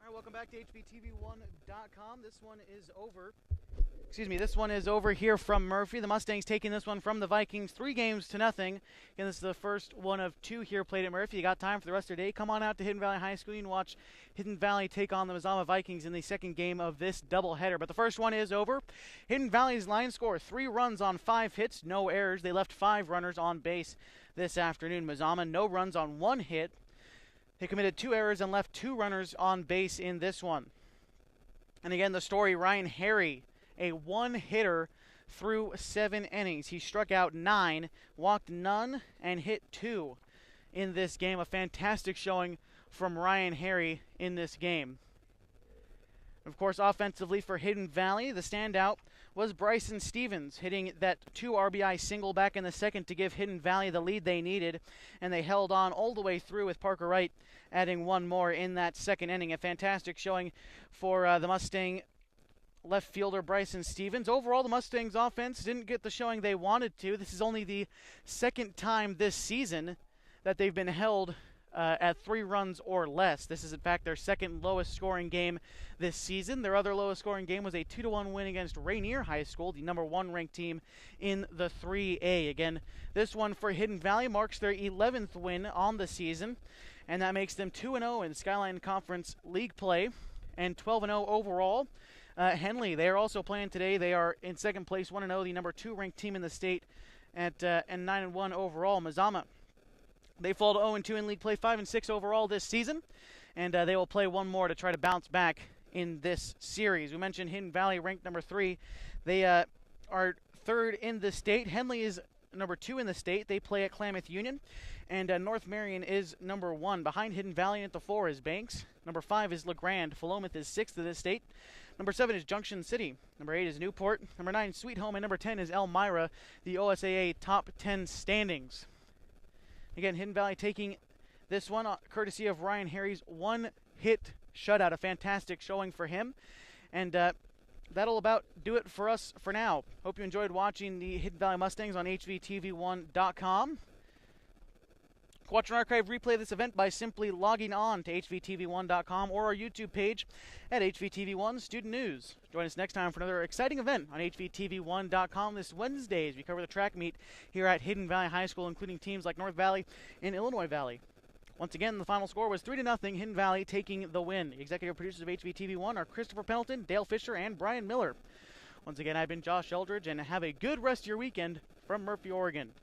Welcome back to HVTV1.com. This one is over. This one is over here from Murphy. The Mustangs taking this one from the Vikings 3-0. Again, this is the first one of 2 here played at Murphy. You got time for the rest of the day? Come on out to Hidden Valley High School and watch Hidden Valley take on the Mazama Vikings in the second game of this doubleheader. But the first one is over. Hidden Valley's line score, 3 runs on 5 hits, no errors. They left 5 runners on base this afternoon. Mazama, no runs on 1 hit. They committed 2 errors and left 2 runners on base in this one. And again, the story, Ryan Harry, a 1-hitter through 7 innings. He struck out 9, walked none, and hit 2 in this game. A fantastic showing from Ryan Harry in this game. Of course, offensively for Hidden Valley, the standout was Bryson Stevens, hitting that 2 RBI single back in the second to give Hidden Valley the lead they needed, and they held on all the way through with Parker Wright adding 1 more in that second inning. A fantastic showing for the Mustang left fielder Bryson Stevens. Overall, the Mustangs offense didn't get the showing they wanted to. This is only the second time this season that they've been held at 3 runs or less. This is, in fact, their second lowest scoring game this season. Their other lowest scoring game was a 2-1 win against Rainier High School, the number 1 ranked team in the 3A. Again, this one for Hidden Valley marks their 11th win on the season, and that makes them 2-0 in Skyline Conference League play and 12-0 overall. Henley, they are also playing today. They are in second place, 1-0, the number 2 ranked team in the state, and 9-1 overall. Mazama, they fall to 0-2 in league play, 5-6 overall this season, and they will play 1 more to try to bounce back in this series. We mentioned Hidden Valley ranked number 3. They are third in the state. Henley is number 2 in the state. They play at Klamath Union. And North Marion is number 1. Behind Hidden Valley at the 4 is Banks. Number 5 is LeGrand. Philomath is 6th in the state. Number 7 is Junction City. Number 8 is Newport. Number 9, Sweet Home. And number 10 is Elmira, the OSAA top 10 standings. Again, Hidden Valley taking this one courtesy of Ryan Harry's one-hit shutout. A fantastic showing for him. And that'll about do it for us for now. Hope you enjoyed watching the Hidden Valley Mustangs on hvtv1.com. Watch an archive replay of this event by simply logging on to hvtv1.com or our YouTube page at HVTV1 Student News. Join us next time for another exciting event on hvtv1.com this Wednesday as we cover the track meet here at Hidden Valley High School, including teams like North Valley and Illinois Valley. Once again, the final score was 3-0, Hidden Valley taking the win. The executive producers of HVTV1 are Christopher Pendleton, Dale Fisher, and Brian Miller. Once again, I've been Josh Eldridge, and have a good rest of your weekend from Murphy, Oregon.